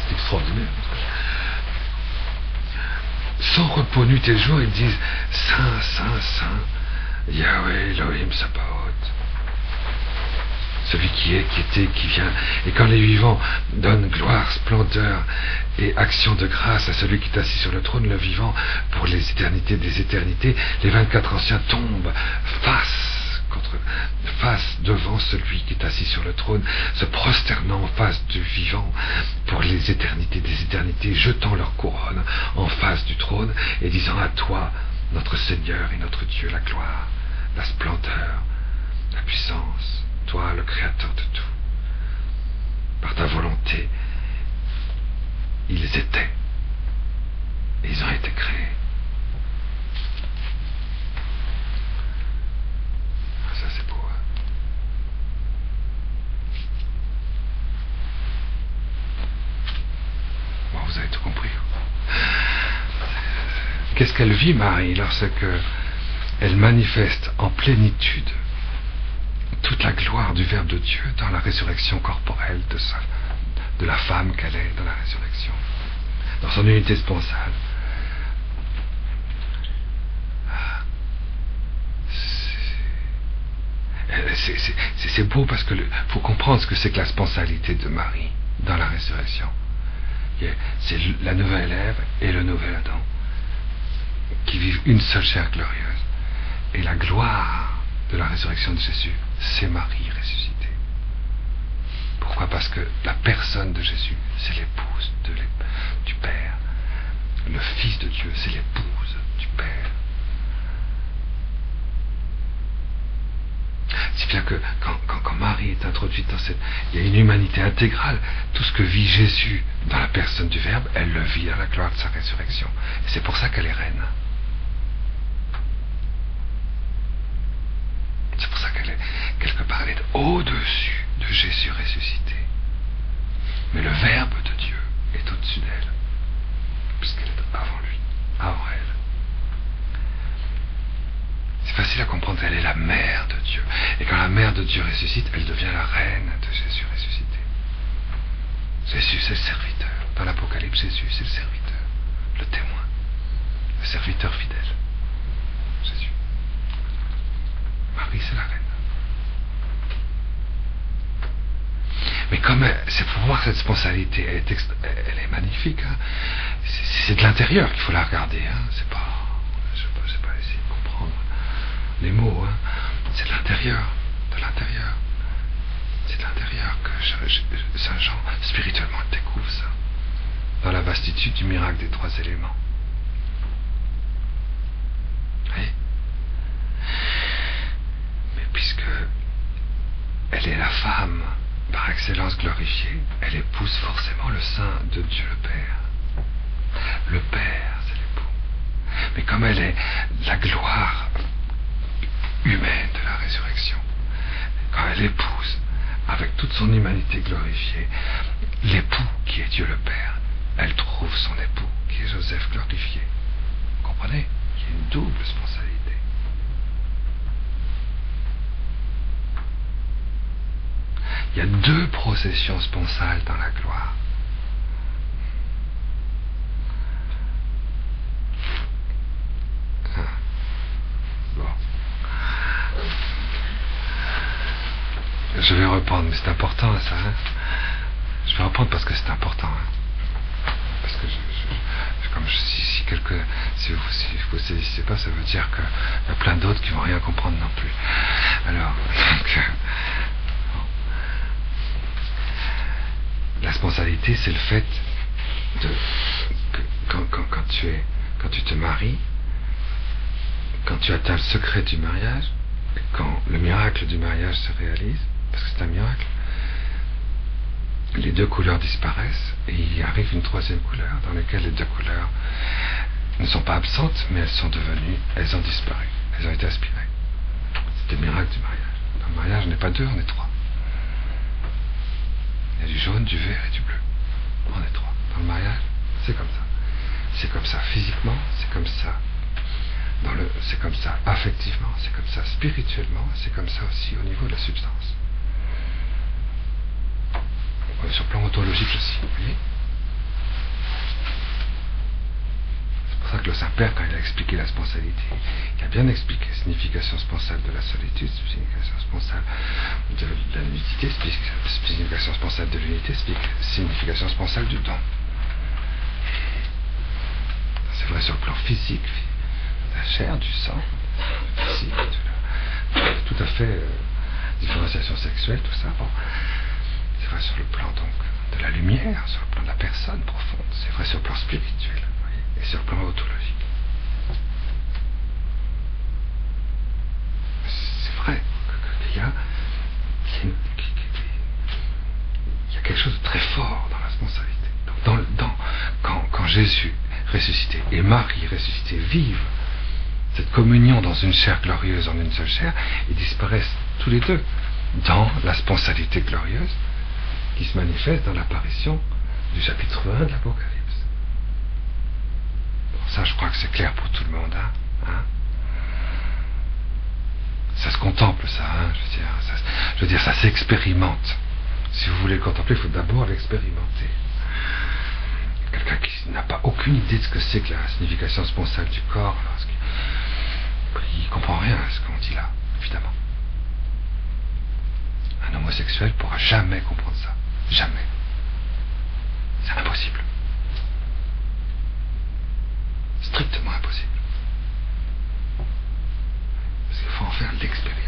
C'est extraordinaire. Sans repos nuit et jour, ils disent Saint, Saint, Saint, Yahweh Elohim Sabaoth. Celui qui est, qui était, qui vient. Et quand les vivants donnent gloire, splendeur et action de grâce à celui qui est assis sur le trône, le vivant, pour les éternités des éternités, les 24 anciens tombent face devant celui qui est assis sur le trône, se prosternant en face du vivant pour les éternités des éternités, jetant leur couronne en face du trône et disant à toi, notre Seigneur et notre Dieu, la gloire, la splendeur, la puissance, toi le Créateur de tout. Par ta volonté, ils étaient et ils ont été créés. Ça c'est beau. Hein? Bon, vous avez tout compris. Qu'est-ce qu'elle vit, Marie, lorsque elle manifeste en plénitude toute la gloire du Verbe de Dieu dans la résurrection corporelle de la femme qu'elle est dans la résurrection, dans son unité sponsale. C'est beau parce que faut comprendre ce que c'est que la sponsalité de Marie dans la résurrection. C'est la nouvelle Ève et le nouvel Adam qui vivent une seule chair glorieuse. Et la gloire de la résurrection de Jésus, c'est Marie ressuscitée. Pourquoi? Parce que la personne de Jésus, c'est l'épouse du Père. Le Fils de Dieu, c'est l'épouse du Père. Si bien que quand Marie est introduite dans il y a une humanité intégrale. Tout ce que vit Jésus dans la personne du Verbe, elle le vit dans la gloire de sa résurrection. Et c'est pour ça qu'elle est reine. C'est pour ça qu'elle est, quelque part, elle est au-dessus de Jésus ressuscité. Mais le Verbe de Dieu est au-dessus d'elle, puisqu'elle est avant lui, avant elle. C'est facile à comprendre, elle est la mère de Dieu. Et quand la mère de Dieu ressuscite, elle devient la reine de Jésus ressuscité. Jésus, c'est le serviteur. Dans l'Apocalypse, Jésus, c'est le serviteur, le témoin, le serviteur fidèle. Jésus. Marie, c'est la reine. Mais comme c'est pour voir cette spontanéité, elle est magnifique. Hein. C'est de l'intérieur qu'il faut la regarder. Hein. C'est pas essayer de comprendre les mots. Hein. C'est de l'intérieur, C'est de l'intérieur que Saint Jean spirituellement découvre ça, dans la vastitude du miracle des 3 éléments. Oui. Mais puisque elle est la femme par excellence glorifiée, elle épouse forcément le sein de Dieu le Père. Le Père, c'est l'époux. Mais comme elle est la gloire humaine de la résurrection, quand elle épouse avec toute son humanité glorifiée l'époux qui est Dieu le Père, elle trouve son époux qui est Joseph glorifié. Vous comprenez? Il y a une double spontanéité. Il y a 2 processions sponsales dans la gloire. Bon. Je vais reprendre, mais c'est important ça. Hein. Je vais reprendre parce que c'est important. Hein. Parce que si vous saisissez pas, ça veut dire qu'il y a plein d'autres qui vont rien comprendre non plus. Alors, donc, la spontanéité, c'est le fait que quand tu te maries, quand tu atteins le secret du mariage, quand le miracle du mariage se réalise, parce que c'est un miracle, les 2 couleurs disparaissent et il arrive une 3e couleur dans laquelle les 2 couleurs ne sont pas absentes, mais elles ont disparu, elles ont été aspirées. C'est le miracle du mariage. Dans le mariage, on n'est pas 2, on est 3. Il y a du jaune, du vert et du bleu. On est 3. Dans le mariage, c'est comme ça. C'est comme ça physiquement, c'est comme ça c'est comme ça affectivement, c'est comme ça spirituellement, c'est comme ça aussi au niveau de la substance. Sur le plan ontologique aussi, vous voyez. C'est pour ça que le Saint-Père, quand il a expliqué la spontanéité, il a bien expliqué la signification sponsale de la solitude, signification sponsale de la nudité, signification sponsale de l'unité, signification sponsale du don. C'est vrai sur le plan physique, de la chair, du sang, physique, tout à fait différenciation sexuelle, tout ça. Bon. C'est vrai sur le plan donc de la lumière, sur le plan de la personne profonde, c'est vrai sur le plan spirituel, voyez, et sur le plan ontologique. C'est vrai qu'il y a quelque chose de très fort dans la spontanéité. Donc quand Jésus ressuscité et Marie ressuscitée vivent cette communion dans une chair glorieuse, en une seule chair, ils disparaissent tous les 2 dans la spontanéité glorieuse qui se manifeste dans l'apparition du chapitre 1 de l'Apocalypse. Bon, ça, je crois que c'est clair pour tout le monde. Hein. Ça se contemple, ça. Hein, je veux dire, ça s'expérimente. Si vous voulez le contempler, il faut d'abord l'expérimenter. Quelqu'un qui n'a pas aucune idée de ce que c'est que la signification sponsale du corps, il ne comprend rien à ce qu'on dit là, évidemment. Un homosexuel ne pourra jamais comprendre ça. Jamais. C'est impossible. Strictement impossible. Parce qu'il faut en faire l'expérience.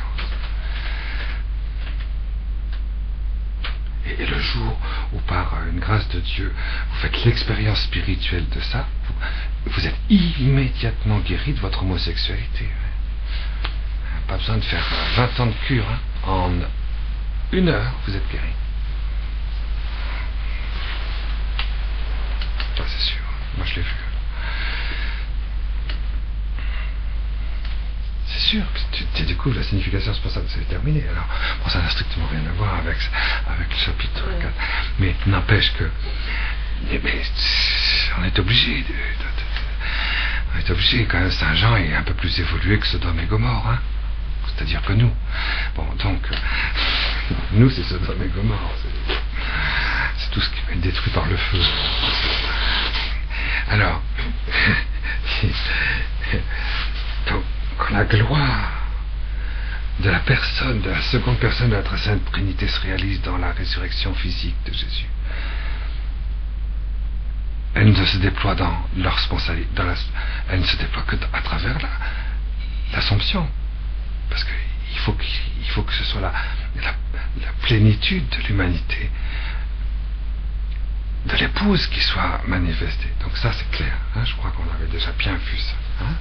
Et le jour où par une grâce de Dieu, vous faites l'expérience spirituelle de ça, vous êtes immédiatement guéri de votre homosexualité. Pas besoin de faire 20 ans de cure. Hein. En 1 heure, vous êtes guéri. Ça, c'est sûr. Moi, je l'ai vu. C'est sûr que tu découvres la signification, c'est pour ça que c'est terminé. Alors, bon, ça n'a strictement rien à voir avec le chapitre 4. Mais n'empêche que on est obligé on est obligé, quand même, Saint Jean est un peu plus évolué que Sodome et Gomorrhe, hein. C'est-à-dire que nous. Bon, donc, nous, c'est Sodome et Gomorrhe. C'est tout ce qui va être détruit par le feu. Alors, donc, quand la gloire de la personne, de la seconde personne de la très sainte Trinité se réalise dans la résurrection physique de Jésus. Elle ne se déploie dans leur responsabilité, elle ne se déploie que à travers l'Assomption. Parce qu'il faut que ce soit la plénitude de l'humanité, de l'épouse qui soit manifestée. Donc ça c'est clair, hein, je crois qu'on avait déjà bien vu ça. Hein.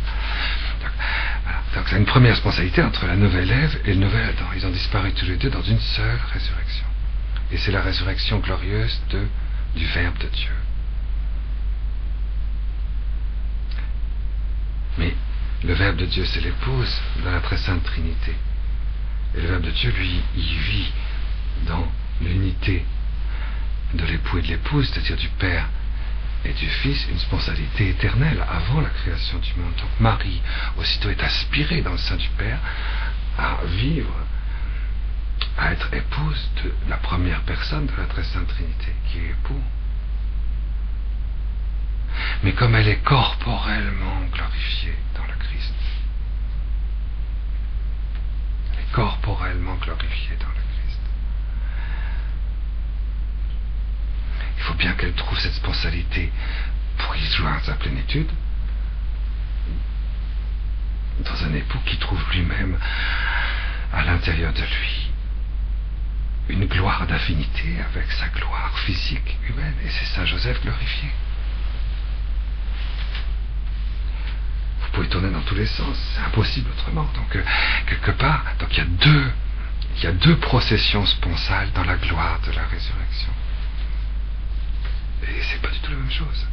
Donc c'est une première responsabilité entre la nouvelle Ève et le nouvel Adam. Ils ont disparu tous les deux dans une seule résurrection. Et c'est la résurrection glorieuse du Verbe de Dieu. Mais le Verbe de Dieu, c'est l'épouse dans la très sainte Trinité. Et le Verbe de Dieu, lui, il vit dans l'unité de l'époux et de l'épouse, c'est-à-dire du Père et du Fils, une sponsalité éternelle avant la création du monde. Donc Marie, aussitôt, est aspirée dans le sein du Père à vivre, à être épouse de la première personne de la très sainte Trinité, qui est époux. Mais comme elle est corporellement glorifiée dans le Christ, elle est corporellement glorifiée dans le Christ, il faut bien qu'elle trouve cette sponsalité pour y joindre sa plénitude dans un époux qui trouve lui-même à l'intérieur de lui une gloire d'affinité avec sa gloire physique humaine, et c'est Saint Joseph glorifié. Vous pouvez tourner dans tous les sens, c'est impossible autrement. Donc quelque part, donc il y a deux processions sponsales dans la gloire de la résurrection. Et c'est pas du tout la même chose.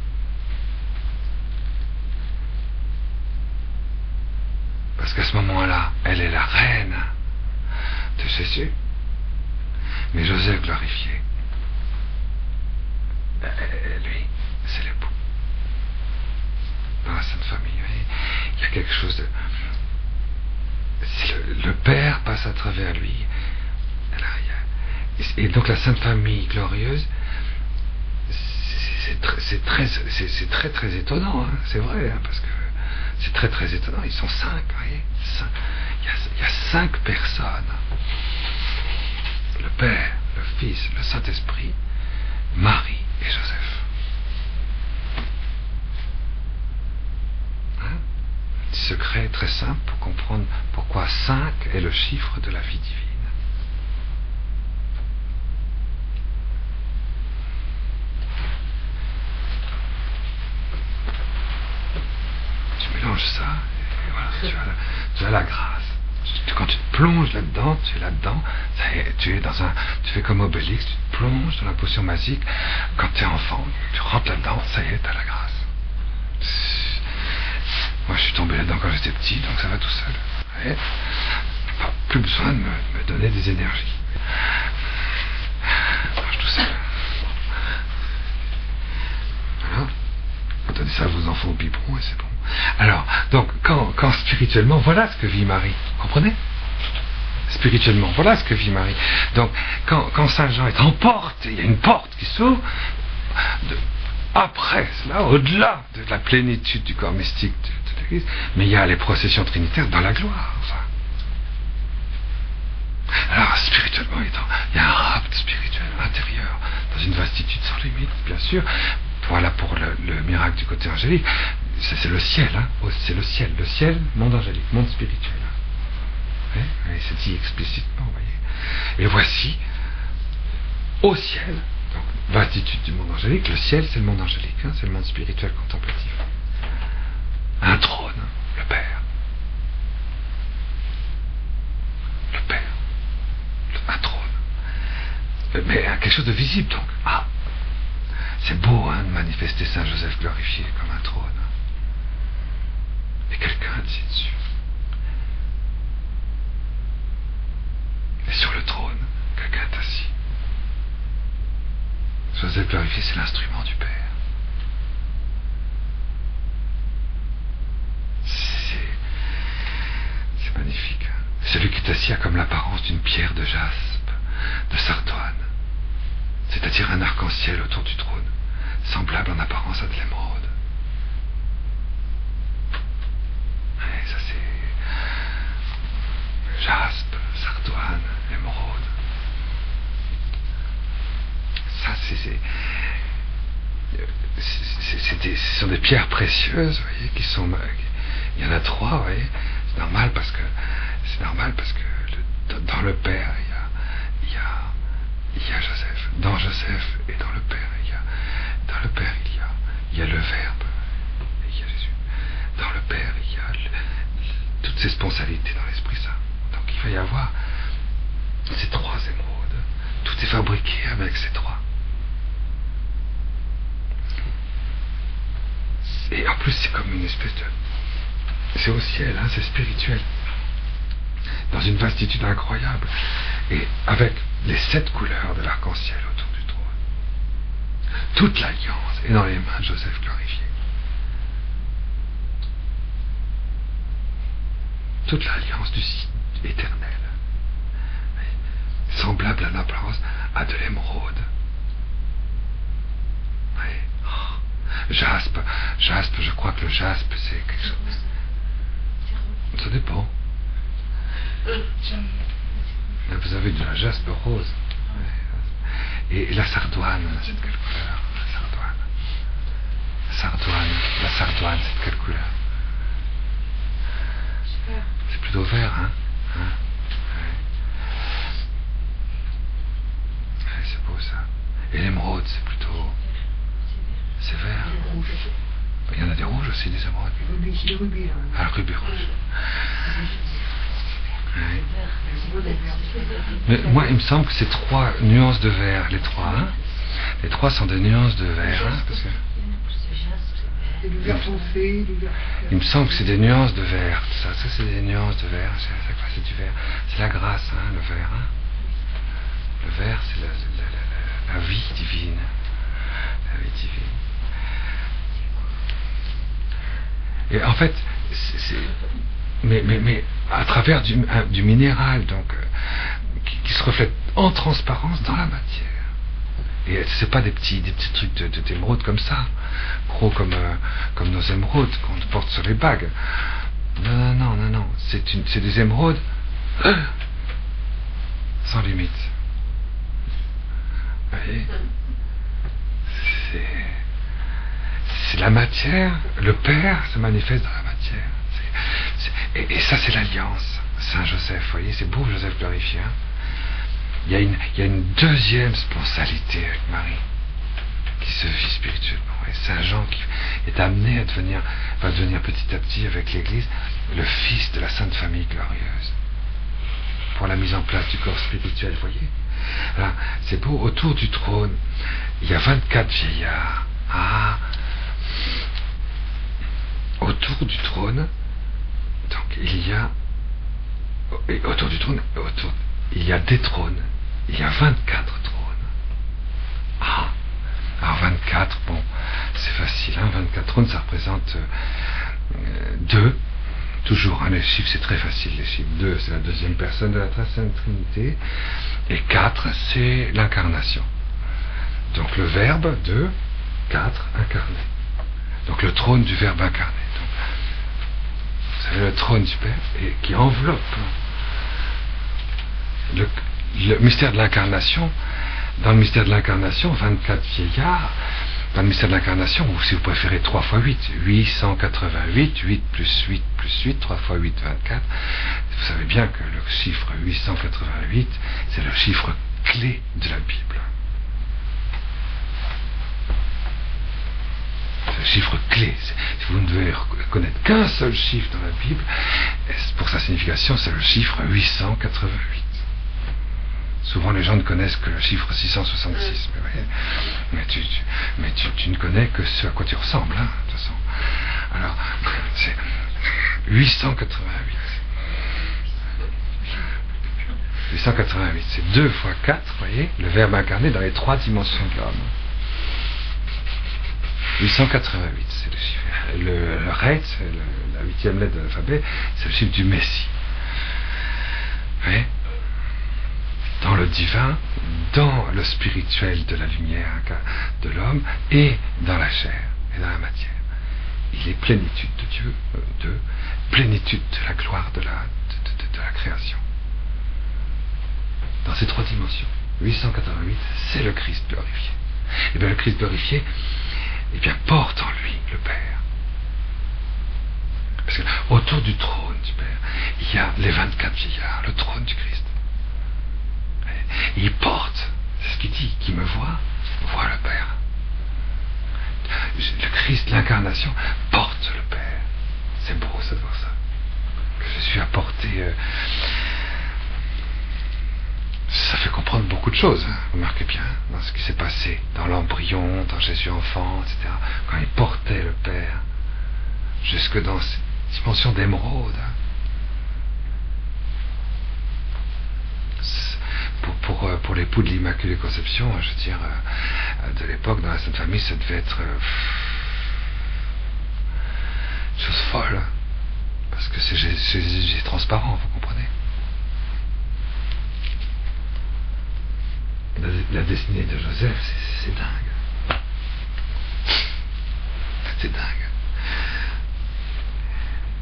Parce qu'à ce moment-là, elle est la reine de Jésus, mais Joseph glorifié, lui, c'est l'époux. Dans la Sainte Famille, il y a quelque chose de... Si le Père passe à travers lui, et donc la Sainte Famille glorieuse, c'est très très étonnant, hein, c'est vrai, hein, parce que c'est très très étonnant, ils sont 5, vous voyez, il y a 5 personnes, le Père, le Fils, le Saint-Esprit, Marie et Joseph. Hein? Un petit secret très simple pour comprendre pourquoi 5 est le chiffre de la vie divine. Mélange ça, et voilà, tu as la grâce. Quand tu te plonges là-dedans, tu es là-dedans, ça y est, tu fais comme Obélix, tu te plonges dans la potion magique. Quand tu es enfant, tu rentres là-dedans, ça y est, tu as la grâce. Moi, je suis tombé là-dedans quand j'étais petit, donc ça va tout seul. Ouais. Plus besoin de me donner des énergies. Ça marche tout seul. Voilà. Donnez ça à vos enfants au biberon et c'est bon. Alors, donc, quand spirituellement, voilà ce que vit Marie. Vous comprenez? Spirituellement, voilà ce que vit Marie. Donc, quand Saint Jean est en porte, il y a une porte qui s'ouvre, après cela, au-delà de la plénitude du corps mystique de l'Église, mais il y a les processions trinitaires dans la gloire. Enfin. Alors, spirituellement, il y a un rapt spirituel intérieur, dans une vastitude sans limite, bien sûr. Voilà pour le miracle du côté angélique. C'est le ciel, hein. C'est le ciel, monde angélique, monde spirituel. Oui, c'est dit explicitement, vous voyez. Et voici, au ciel, donc vastitude du monde angélique, le ciel c'est le monde angélique, hein, c'est le monde spirituel contemplatif. Un trône, le Père. Le Père. Un trône. Mais quelque chose de visible donc. Ah, c'est beau hein, de manifester Saint Joseph glorifié comme un trône. Et quelqu'un assis dessus. Et sur le trône, quelqu'un est assis. Joseph glorifié, c'est l'instrument du Père. C'est magnifique. Hein. Celui qui est assis a comme l'apparence d'une pierre de jaspe, de sardoine, c'est-à-dire un arc-en-ciel autour du trône, semblable en apparence à de l'émeraude. Et ça c'est jaspe, sont des pierres précieuses, vous voyez, il y en a 3, vous voyez. C'est normal parce que dans le Père, il y a Joseph. Dans Joseph et dans le Père, dans le Père, il y a le Verbe, et il y a Jésus. Dans le Père, il y a toutes ces sponsalités dans l'Esprit Saint. Donc il va y avoir ces 3 émeraudes. Tout est fabriqué avec ces 3. Et en plus, c'est comme une espèce de... C'est au ciel, hein, c'est spirituel. Dans une vastitude incroyable. Et avec les 7 couleurs de l'arc-en-ciel autour du trône. Toute l'alliance est dans les mains de Joseph glorifié. Toute l'alliance du éternel. Semblable à l'apparence à de l'émeraude. Oui. Oh. Jaspe, je crois que le jaspe c'est quelque chose. Ça dépend. Là, vous avez de la jaspe rose. Et la sardoine, c'est de quelle couleur? La sardoine, c'est de quelle couleur? C'est plutôt vert, hein? Ouais, c'est beau ça. Et l'émeraude, c'est plutôt... C'est vert. Il y en a des rouges aussi, des émeraudes. Ah, le rubis rouge. Ouais. Mais moi, il me semble que c'est 3 nuances de vert, les 3. Hein? Les 3 sont des nuances de vert. Hein? Parce que... Il me semble que c'est des nuances de vert. Ça c'est des nuances de vert. C'est du vert. C'est la grâce, hein, le vert. Hein? Le vert, c'est la vie divine. La vie divine. Et en fait, mais à travers du minéral, donc, qui se reflète en transparence dans la matière. Et c'est pas des petits trucs d'émeraude comme ça, gros comme nos émeraudes qu'on porte sur les bagues. Non. C'est des émeraudes sans limite. Vous voyez, c'est la matière, le Père se manifeste dans la matière. Et ça, c'est l'alliance. Saint Joseph, vous voyez, c'est beau, Joseph glorifié. Hein? Il y a une deuxième sponsalité avec Marie, qui se vit spirituellement. Et Saint Jean qui est amené va devenir petit à petit avec l'Église le fils de la Sainte Famille glorieuse. Pour la mise en place du corps spirituel, vous voyez. Alors, c'est beau, autour du trône, il y a 24 vieillards. Ah, autour du trône, donc il y a, et autour du trône, il y a des trônes, il y a 24 trônes. Ah, alors 24, bon, c'est facile, hein, 24 trônes, ça représente 2, toujours, hein, les chiffres, c'est très facile, les chiffres. 2, c'est la deuxième personne de la Sainte Trinité, et 4, c'est l'incarnation. Donc le Verbe, 2, 4, incarné. Donc le trône du Verbe incarné. Donc, vous savez, le trône du Père, et qui enveloppe le mystère de l'incarnation. Dans le mystère de l'incarnation, 24 vieillards. Dans le mystère de l'incarnation, ou si vous préférez 3 x 8, 888, 8 plus 8 plus 8, 3 x 8, 24. Vous savez bien que le chiffre 888, c'est le chiffre clé de la Bible. C'est le chiffre clé. Si vous ne devez connaître qu'un seul chiffre dans la Bible, pour sa signification, c'est le chiffre 888. Souvent les gens ne connaissent que le chiffre 666, mais tu ne connais que ce à quoi tu ressembles, hein, de toute façon. Alors, c'est 888. 888, c'est 2 fois 4, vous voyez, le Verbe incarné dans les 3 dimensions de l'homme. 888, c'est le chiffre. Le Ret, c'est la 8e lettre de l'alphabet, c'est le chiffre du Messie. Vous voyez, dans le divin, dans le spirituel de la lumière de l'homme, et dans la chair, et dans la matière. Il est plénitude de Dieu, plénitude de la gloire de la création. Dans ces 3 dimensions. 888, c'est le Christ glorifié. Et bien le Christ glorifié, porte en lui le Père. Autour du trône du Père, il y a les 24 vieillards, le trône du Christ. Et il porte, c'est ce qu'il dit, qui me voit le Père. Le Christ, l'incarnation, porte le Père. C'est beau ça de voir ça. Que je suis apporté. Ça fait comprendre beaucoup de choses, hein, remarquez bien, dans ce qui s'est passé, dans l'embryon, dans Jésus enfant, etc. Quand il portait le Père, jusque dans cette dimension d'émeraude. Pour l'époux de l'Immaculée Conception, je veux dire, de l'époque, dans la Sainte Famille, ça devait être une chose folle, parce que c'est Jésus transparent, vous comprenez. La destinée de Joseph, c'est dingue. C'est dingue.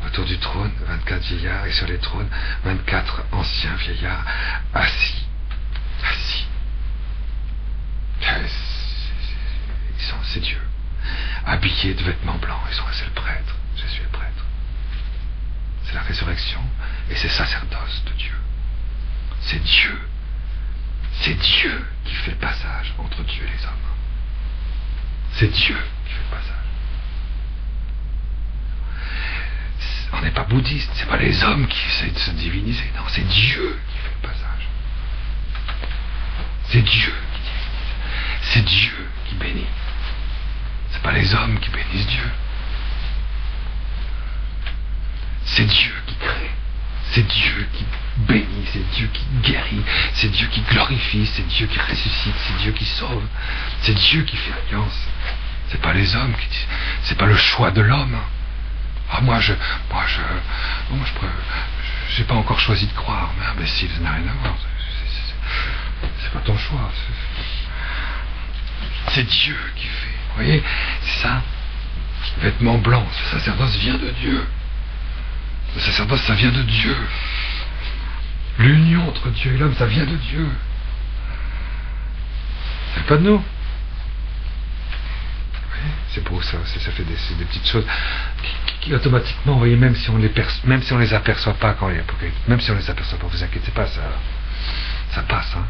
Autour du trône, 24 vieillards, et sur les trônes, 24 anciens vieillards assis. C'est Dieu. Habillés de vêtements blancs, c'est le prêtre. Jésus est le prêtre. C'est la résurrection, et c'est sacerdoce de Dieu. C'est Dieu. C'est Dieu qui fait le passage entre Dieu et les hommes. C'est Dieu qui fait le passage. On n'est pas bouddhiste, c'est pas les hommes qui essaient de se diviniser, non, c'est Dieu qui fait le passage. C'est Dieu qui divinise. C'est Dieu qui bénit. C'est pas les hommes qui bénissent Dieu. C'est Dieu qui crée. C'est Dieu qui bénit, c'est Dieu qui guérit, c'est Dieu qui glorifie, c'est Dieu qui ressuscite, c'est Dieu qui sauve, c'est Dieu qui fait alliance. C'est pas les hommes qui disent, c'est pas le choix de l'homme. Ah j'ai pas encore choisi de croire, mais imbécile, ça n'a rien à voir. C'est pas ton choix. C'est Dieu qui fait. Vous voyez, c'est ça. Vêtements blancs, ce sacerdoce vient de Dieu. Le sacerdoce, ça vient de Dieu. L'union entre Dieu et l'homme, ça vient de Dieu. C'est pas de nous. C'est beau ça, ça fait des petites choses qui automatiquement, vous voyez, même si on les aperçoit pas même si on les aperçoit pas, vous inquiétez pas, ça passe. Hein.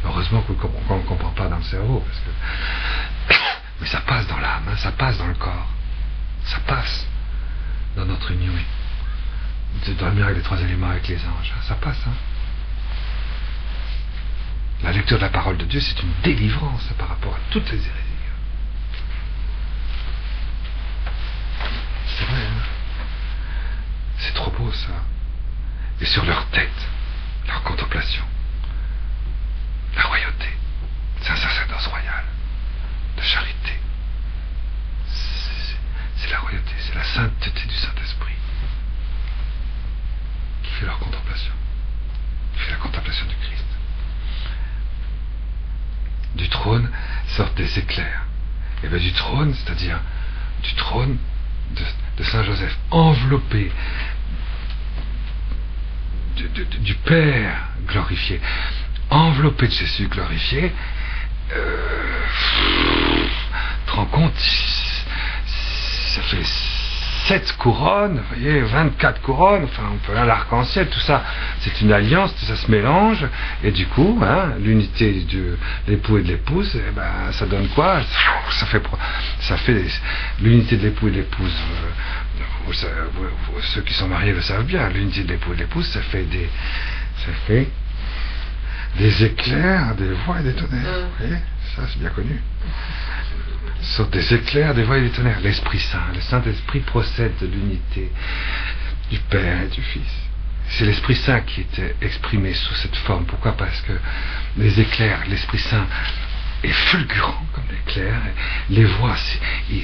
Heureusement qu'on ne comprend pas dans le cerveau, parce que mais ça passe dans l'âme, hein, ça passe dans le corps, ça passe dans notre union. De dormir avec les 3 éléments avec les anges, ça passe. Hein. La lecture de la parole de Dieu, c'est une délivrance par rapport à toutes les hérésies. C'est vrai, hein. C'est trop beau ça. Et sur leur tête, leur contemplation, la royauté, c'est un sacerdoce royal de charité. C'est la royauté, c'est la sainteté du Saint-Esprit qui fait leur contemplation, qui fait la contemplation du Christ. Du trône sortent des éclairs. Et bien du trône, c'est-à-dire du trône de Saint Joseph, enveloppé du Père glorifié, enveloppé de Jésus glorifié, tu te rends compte, ça fait 7 couronnes, vous voyez, 24 couronnes, enfin on peut l'arc-en-ciel, tout ça, c'est une alliance, tout ça se mélange, et du coup, hein, l'unité de l'époux et de l'épouse, eh ben, ça donne quoi? Ça fait l'unité de l'époux et de l'épouse, ceux qui sont mariés le savent bien, l'unité de l'époux et de l'épouse, ça fait des éclairs, des voix et des tonnerres, vous voyez, ça c'est bien connu. Sur des éclairs, des voix et des tonnerres. L'Esprit Saint, le Saint-Esprit procède de l'unité du Père et du Fils. C'est l'Esprit Saint qui était exprimé sous cette forme. Pourquoi? Parce que les éclairs, l'Esprit Saint est fulgurant comme l'éclair. Les voix, il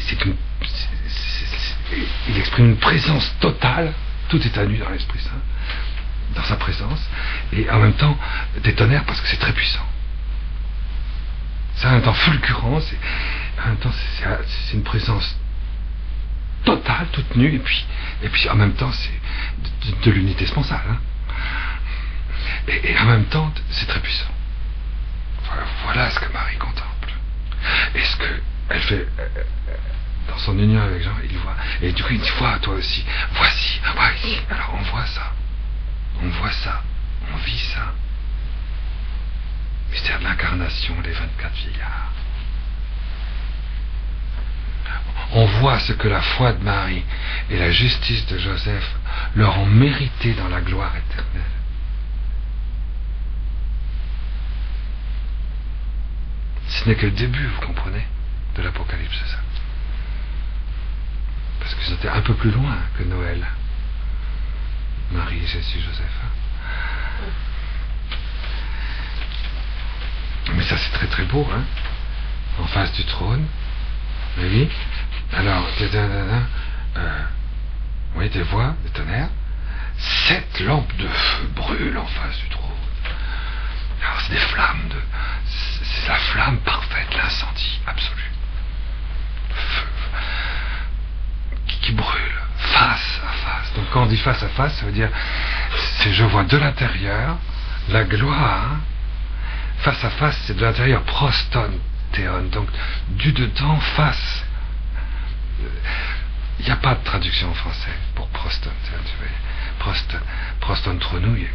exprime une présence totale. Tout est à nu dans l'Esprit Saint, dans sa présence. Et en même temps, des tonnerres parce que c'est très puissant. C'est en même temps fulgurant, en même temps c'est une présence totale, toute nue, et puis en même temps c'est de l'unité sponsale. Hein. Et en même temps c'est très puissant. Voilà ce que Marie contemple. Et ce qu'elle fait dans son union avec Jean, il voit. Et du coup, il dit, vois, toi aussi, voici, voici. Alors on voit ça, on vit ça. Mystère de l'incarnation, les 24 vieillards. On voit ce que la foi de Marie et la justice de Joseph leur ont mérité dans la gloire éternelle. Ce n'est que le début, vous comprenez, de l'Apocalypse, c'est ça. Parce qu'ils étaient un peu plus loin que Noël. Marie, Jésus, Joseph. Mais ça, c'est très très beau, hein. En face du trône. Oui. Alors, vous voyez des voix, des tonnerres. 7 lampes de feu brûlent en face du trône. Alors, c'est des flammes c'est la flamme parfaite, l'incendie absolu. Le feu qui brûle face à face. Donc, quand on dit face à face, ça veut dire, je vois de l'intérieur la gloire. Face à face, c'est de l'intérieur, proston, théon, donc du dedans, face. Il n'y a pas de traduction en français pour proston, proston tronouille.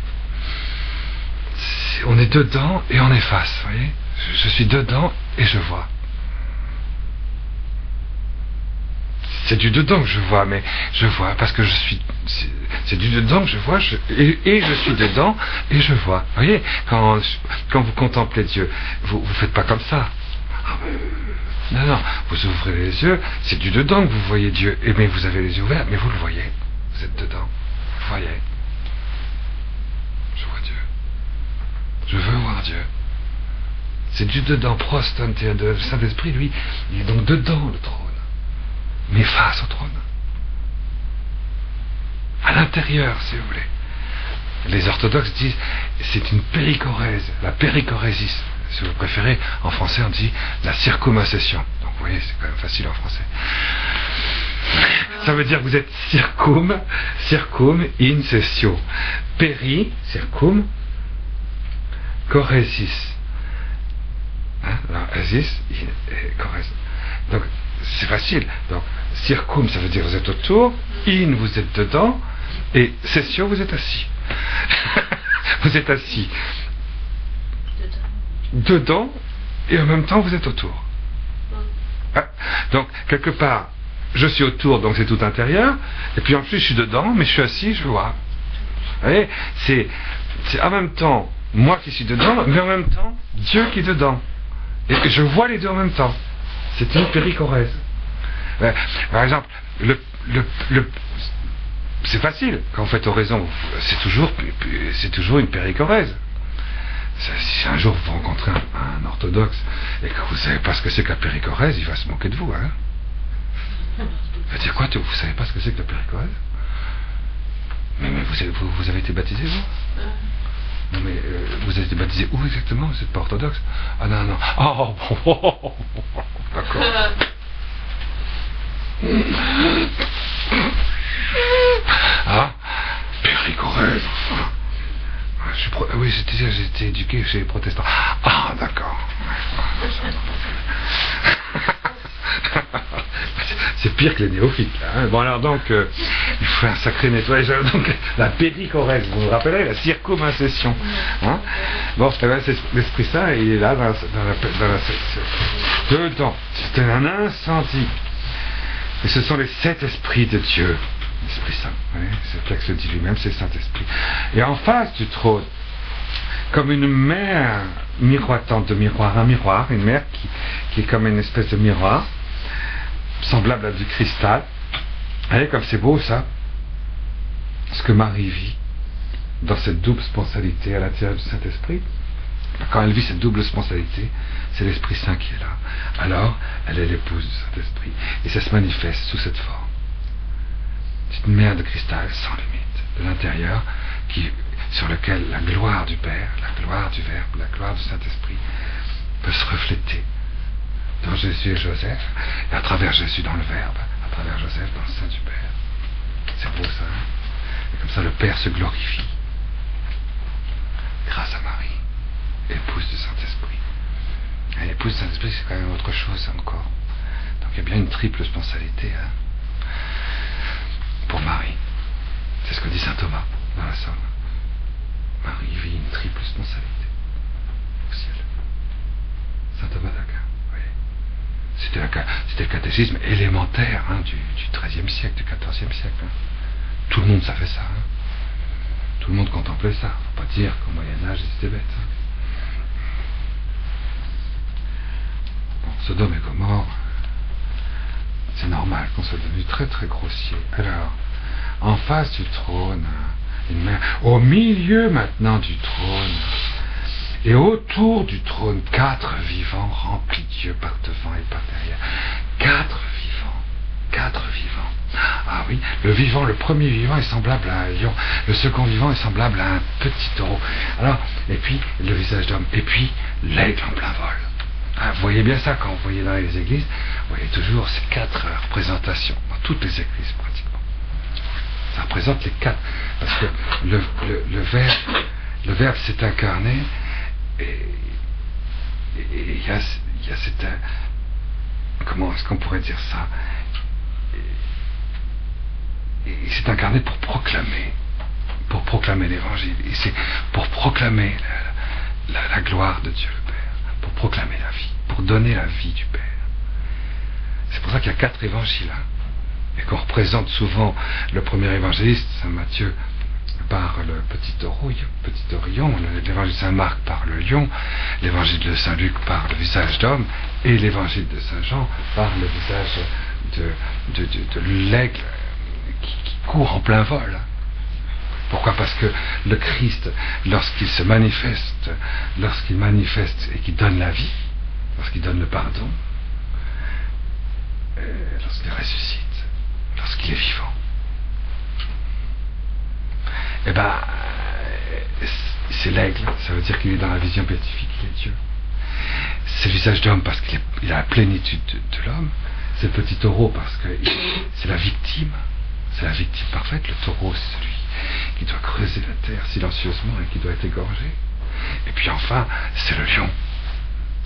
On est dedans et on est face, vous voyez. Je suis dedans et je vois. C'est du dedans que je vois, mais je vois parce que je suis. C'est du dedans que je vois, et je suis dedans et je vois. Vous voyez, quand vous contemplez Dieu, vous faites pas comme ça. Non, vous ouvrez les yeux, c'est du dedans que vous voyez Dieu. Mais vous avez les yeux ouverts, mais vous le voyez. Vous êtes dedans. Vous voyez. Je vois Dieu. Je veux voir Dieu. C'est du dedans, proston, le Saint-Esprit, lui, il est donc dedans le trône. Mais face au trône. À l'intérieur, si vous voulez. Les orthodoxes disent, c'est une péricorèse, la péricorésis. Si vous préférez, en français on dit la circumaccession. Donc vous voyez, c'est quand même facile en français. Ça veut dire que vous êtes circum in sessio. Péri, circum, choresis. Alors, asis, chorès. Donc, c'est facile. Donc, circum, ça veut dire que vous êtes autour, in, vous êtes dedans, et sessio, vous êtes assis. Vous êtes assis dedans, et en même temps, vous êtes autour. Donc, quelque part, je suis autour, donc c'est tout intérieur, et puis en plus, je suis dedans, mais je suis assis, je vois. Vous voyez, c'est en même temps moi qui suis dedans, mais en même temps, Dieu qui est dedans. Et je vois les deux en même temps. C'est une péricorèse. Par exemple, c'est facile. Quand vous faites oraison, c'est toujours une péricorèse. Si un jour vous rencontrez un orthodoxe et que vous ne savez pas ce que c'est que la péricorèse, il va se moquer de vous. Hein. Il va dire quoi, vous ne savez pas ce que c'est que la péricorèse? Mais vous avez été baptisé, vous? Non mais vous avez été baptisé où exactement? Vous n'êtes pas orthodoxe? Ah non. Oh, d'accord. Ah, péricorèse, enfin. Oui, j'ai été éduqué chez les protestants. Ah, d'accord. C'est pire que les néophytes. Hein. Bon alors donc, il faut un sacré nettoyage. Donc la péricorèse, vous vous rappelez, la circumaccession. Hein. Bon, c'est l'Esprit Saint, il est là dans la dedans. C'est un incendie. Et ce sont les 7 esprits de Dieu. L'Esprit Saint. C'est le texte le dit lui-même, c'est le Saint-Esprit. Et en face du trône, comme une mer miroitante de miroir, un miroir, une mer qui est comme une espèce de miroir, semblable à du cristal. Vous voyez comme c'est beau ça, ce que Marie vit dans cette double spontanéité à l'intérieur du Saint-Esprit. Quand elle vit cette double spontanéité, c'est l'Esprit Saint qui est là. Alors, elle est l'épouse du Saint-Esprit. Et ça se manifeste sous cette forme. C'est une mer de cristal sans limite, de l'intérieur, sur lequel la gloire du Père, la gloire du Verbe, la gloire du Saint-Esprit peut se refléter dans Jésus et Joseph, et à travers Jésus dans le Verbe, à travers Joseph dans le sein du Père. C'est beau ça, hein? Et comme ça le Père se glorifie grâce à Marie, épouse du Saint-Esprit. Et l'épouse du Saint-Esprit, c'est quand même autre chose encore. Donc il y a bien une triple spontanéité. Hein? saint Thomas dans la Somme. Marie vit une triple responsabilité au ciel. Saint Thomas d'Aquin, oui. C'était le catéchisme élémentaire du XIIIe siècle, du XIVe siècle. Tout le monde savait ça. Tout le monde contemplait ça. Faut pas dire qu'au Moyen-Âge, ils étaient bêtes. Bon, Sodome et Gomorrhe, c'est normal qu'on soit devenu très très grossier. Alors, en face du trône, une mer, au milieu maintenant du trône, et autour du trône, 4 vivants remplis de Dieu par devant et par derrière. 4 vivants. 4 vivants. Ah oui, le premier vivant est semblable à un lion, le second vivant est semblable à un petit taureau. Alors, et puis le visage d'homme, et puis l'aigle en plein vol. Ah, vous voyez bien ça quand vous voyez dans les églises, vous voyez toujours ces 4 représentations, dans toutes les églises pratiquement. Ça représente les 4, parce que le Verbe s'est incarné, et il y a cette... Comment est-ce qu'on pourrait dire ça? Il s'est incarné pour proclamer l'évangile. Et c'est pour proclamer la gloire de Dieu le Père, pour proclamer la vie, pour donner la vie du Père. C'est pour ça qu'il y a 4 évangiles, et qu'on représente souvent le premier évangéliste, Saint Matthieu, par le petit orion, l'évangile de Saint Marc par le lion, l'évangile de Saint Luc par le visage d'homme, et l'évangile de Saint Jean par le visage de l'aigle qui court en plein vol. Pourquoi? Parce que le Christ, lorsqu'il manifeste et qu'il donne la vie, lorsqu'il donne le pardon, lorsqu'il ressuscite, lorsqu'il est vivant, eh ben, c'est l'aigle, ça veut dire qu'il est dans la vision béatifique, il est Dieu. C'est le visage d'homme parce qu'il a la plénitude de l'homme. C'est le petit taureau parce que c'est la victime parfaite. Le taureau, c'est celui qui doit creuser la terre silencieusement et qui doit être égorgé. Et puis enfin, c'est le lion.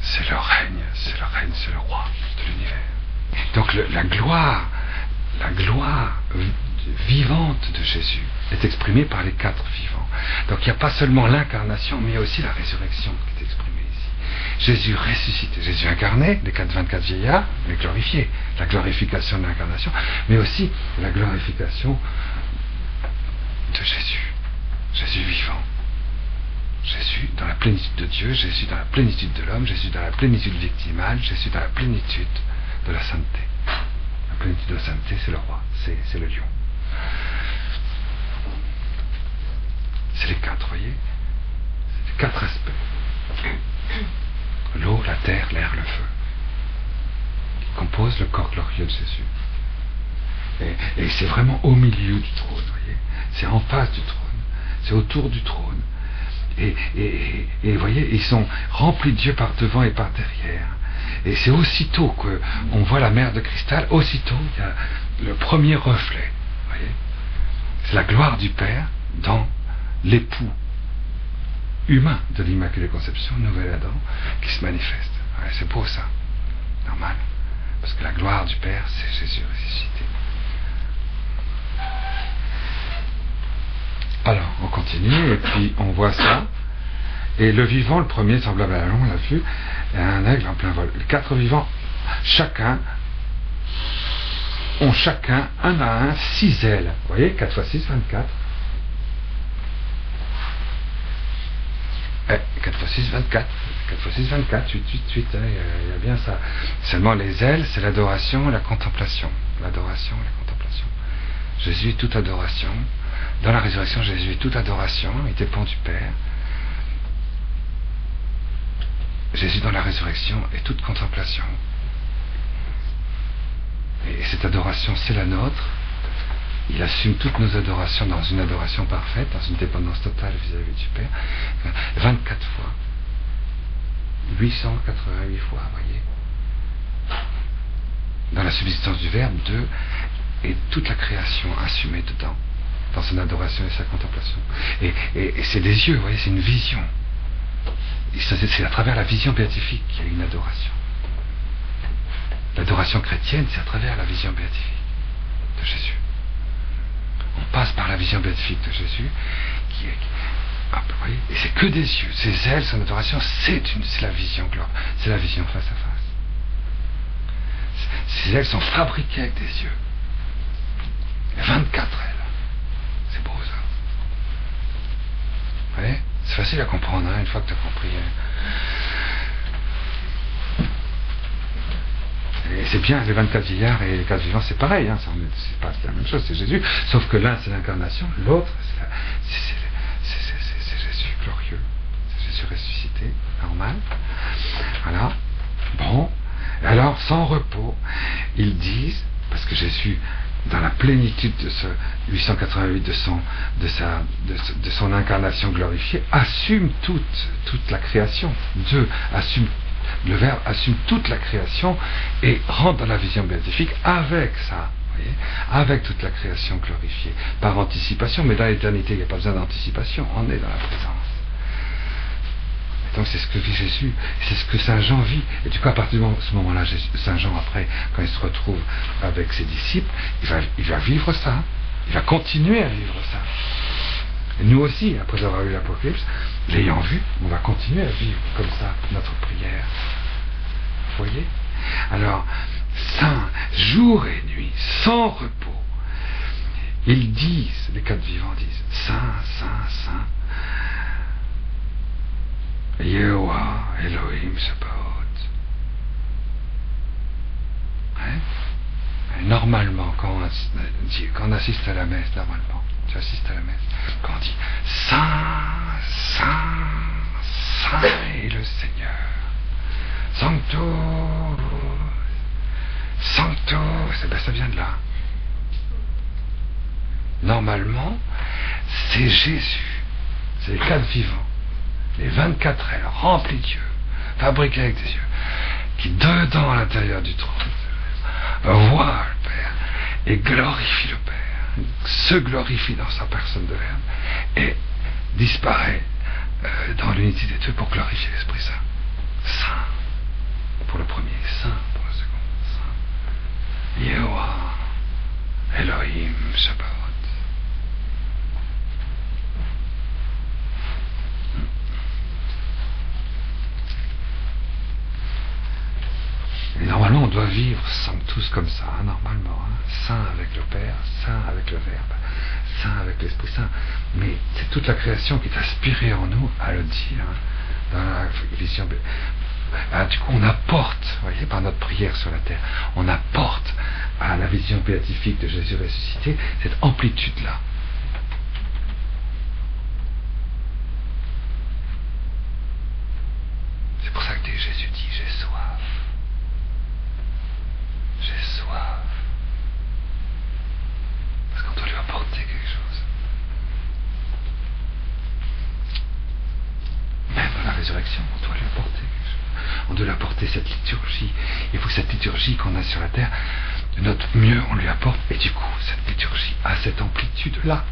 C'est le règne, c'est le roi de l'univers. Donc la gloire vivante de Jésus est exprimée par les 4 vivants. Donc il n'y a pas seulement l'incarnation, mais il y a aussi la résurrection qui est exprimée ici. Jésus ressuscité, Jésus incarné, les 24 vieillards, mais glorifié, la glorification de l'incarnation, mais aussi la glorification de Jésus, Jésus vivant, Jésus dans la plénitude de Dieu, Jésus dans la plénitude de l'homme, Jésus dans la plénitude victimale, Jésus dans la plénitude de la sainteté. La plénitude de la sainteté, c'est le roi, c'est le lion. C'est les 4, vous voyez? C'est les 4 aspects. L'eau, la terre, l'air, le feu, qui composent le corps glorieux de Jésus. Et c'est vraiment au milieu du trône, vous voyez? C'est en face du trône, c'est autour du trône. Et vous voyez, ils sont remplis de Dieu par devant et par derrière. Et c'est aussitôt qu'on voit la mer de cristal, aussitôt il y a le premier reflet, vous voyez? C'est la gloire du Père dans l'époux humain de l'Immaculée Conception, nouvel Adam, qui se manifeste. Ouais, c'est beau ça, normal, parce que la gloire du Père, c'est Jésus ressuscité. Alors, on continue, et puis on voit ça, et le vivant, le premier, semblable à un lion, on l'a vu, et un aigle en plein vol. Les 4 vivants, ont chacun, un à un, 6 ailes. Vous voyez, 4 x 6, 24. 4 x 6, 24. 4 x 6, 24, 8, 8, 8. Il y a bien ça. Seulement les ailes, c'est l'adoration et la contemplation. L'adoration et la contemplation. Jésus est toute adoration. Dans la résurrection, Jésus est toute adoration. Il dépend du Père. Jésus dans la résurrection est toute contemplation. Et cette adoration, c'est la nôtre. Il assume toutes nos adorations dans une adoration parfaite, dans une dépendance totale vis-à-vis du Père. 24 fois. 888 fois, vous voyez. Dans la subsistance du Verbe, 2, et toute la création assumée dedans, dans son adoration et sa contemplation. Et c'est des yeux, vous voyez, c'est une vision. C'est à travers la vision béatifique qu'il y a une adoration. L'adoration chrétienne, c'est à travers la vision béatifique de Jésus. On passe par la vision vision béatifique de Jésus, vous voyez, et c'est que des yeux. Ses ailes, son adoration, c'est la vision gloire, c'est la vision face à face. Ces ailes sont fabriquées avec des yeux. 24 ailes. C'est beau ça. Vous voyez, c'est facile à comprendre, hein, une fois que tu as compris. Et c'est bien, les 24 vieillards et les 4 vivants, c'est pareil, hein, c'est la même chose, c'est Jésus, sauf que l'un c'est l'incarnation, l'autre c'est Jésus glorieux, c'est Jésus ressuscité, normal. Voilà. Bon, alors sans repos, ils disent, parce que Jésus, dans la plénitude de ce 888 de son incarnation glorifiée, assume toute la création. Dieu assume, le Verbe assume toute la création et rentre dans la vision béatifique avec ça, vous voyez, avec toute la création glorifiée, par anticipation, mais dans l'éternité, il n'y a pas besoin d'anticipation, on est dans la présence. Et donc c'est ce que vit Jésus, c'est ce que Saint Jean vit, et du coup à partir de ce moment-là, Saint Jean après, quand il se retrouve avec ses disciples, il va vivre ça, il va continuer à vivre ça. Et nous aussi, après avoir eu l'Apocalypse, l'ayant vu, on va continuer à vivre comme ça notre prière. Vous voyez? Alors, saint, jour et nuit, sans repos, ils disent, les 4 vivants disent, Saint, Saint, Saint, Yehovah, Elohim, Sabaoth. Hein? Et normalement, quand on assiste à la messe, normalement, tu assistes à la messe, quand on dit Saint, Saint, Saint est le Seigneur, Sanctus, Sanctus, ben ça vient de là. Normalement, c'est Jésus, c'est les 4 vivants, les 24 ailes remplies de yeux, fabriquées avec des yeux, qui dedans à l'intérieur du trône voit le Père et glorifie le Père, se glorifie dans sa personne de Verbe et disparaît dans l'unité des deux pour glorifier l'Esprit Saint. Saint pour le premier, Saint pour le second, Saint. Yehovah, Elohim, Sabaoth. Et normalement, on doit vivre tous comme ça, hein, normalement. Hein. Saint avec le Père, Saint avec le Verbe, Saint avec l'Esprit Saint. Mais c'est toute la création qui est aspirée en nous à le dire, hein, dans la vision. Ah, du coup, on apporte, vous voyez, par notre prière sur la terre, on apporte à la vision béatifique de Jésus ressuscité cette amplitude-là. C'est pour ça que Jésus dit, j'ai soif. J'ai soif. Parce qu'on doit lui apporter quelque chose. Même à la résurrection, on doit lui apporter quelque chose. On doit lui apporter cette liturgie. Il faut que cette liturgie qu'on a sur la terre, de notre mieux, on lui apporte. Et du coup, cette liturgie a cette amplitude-là.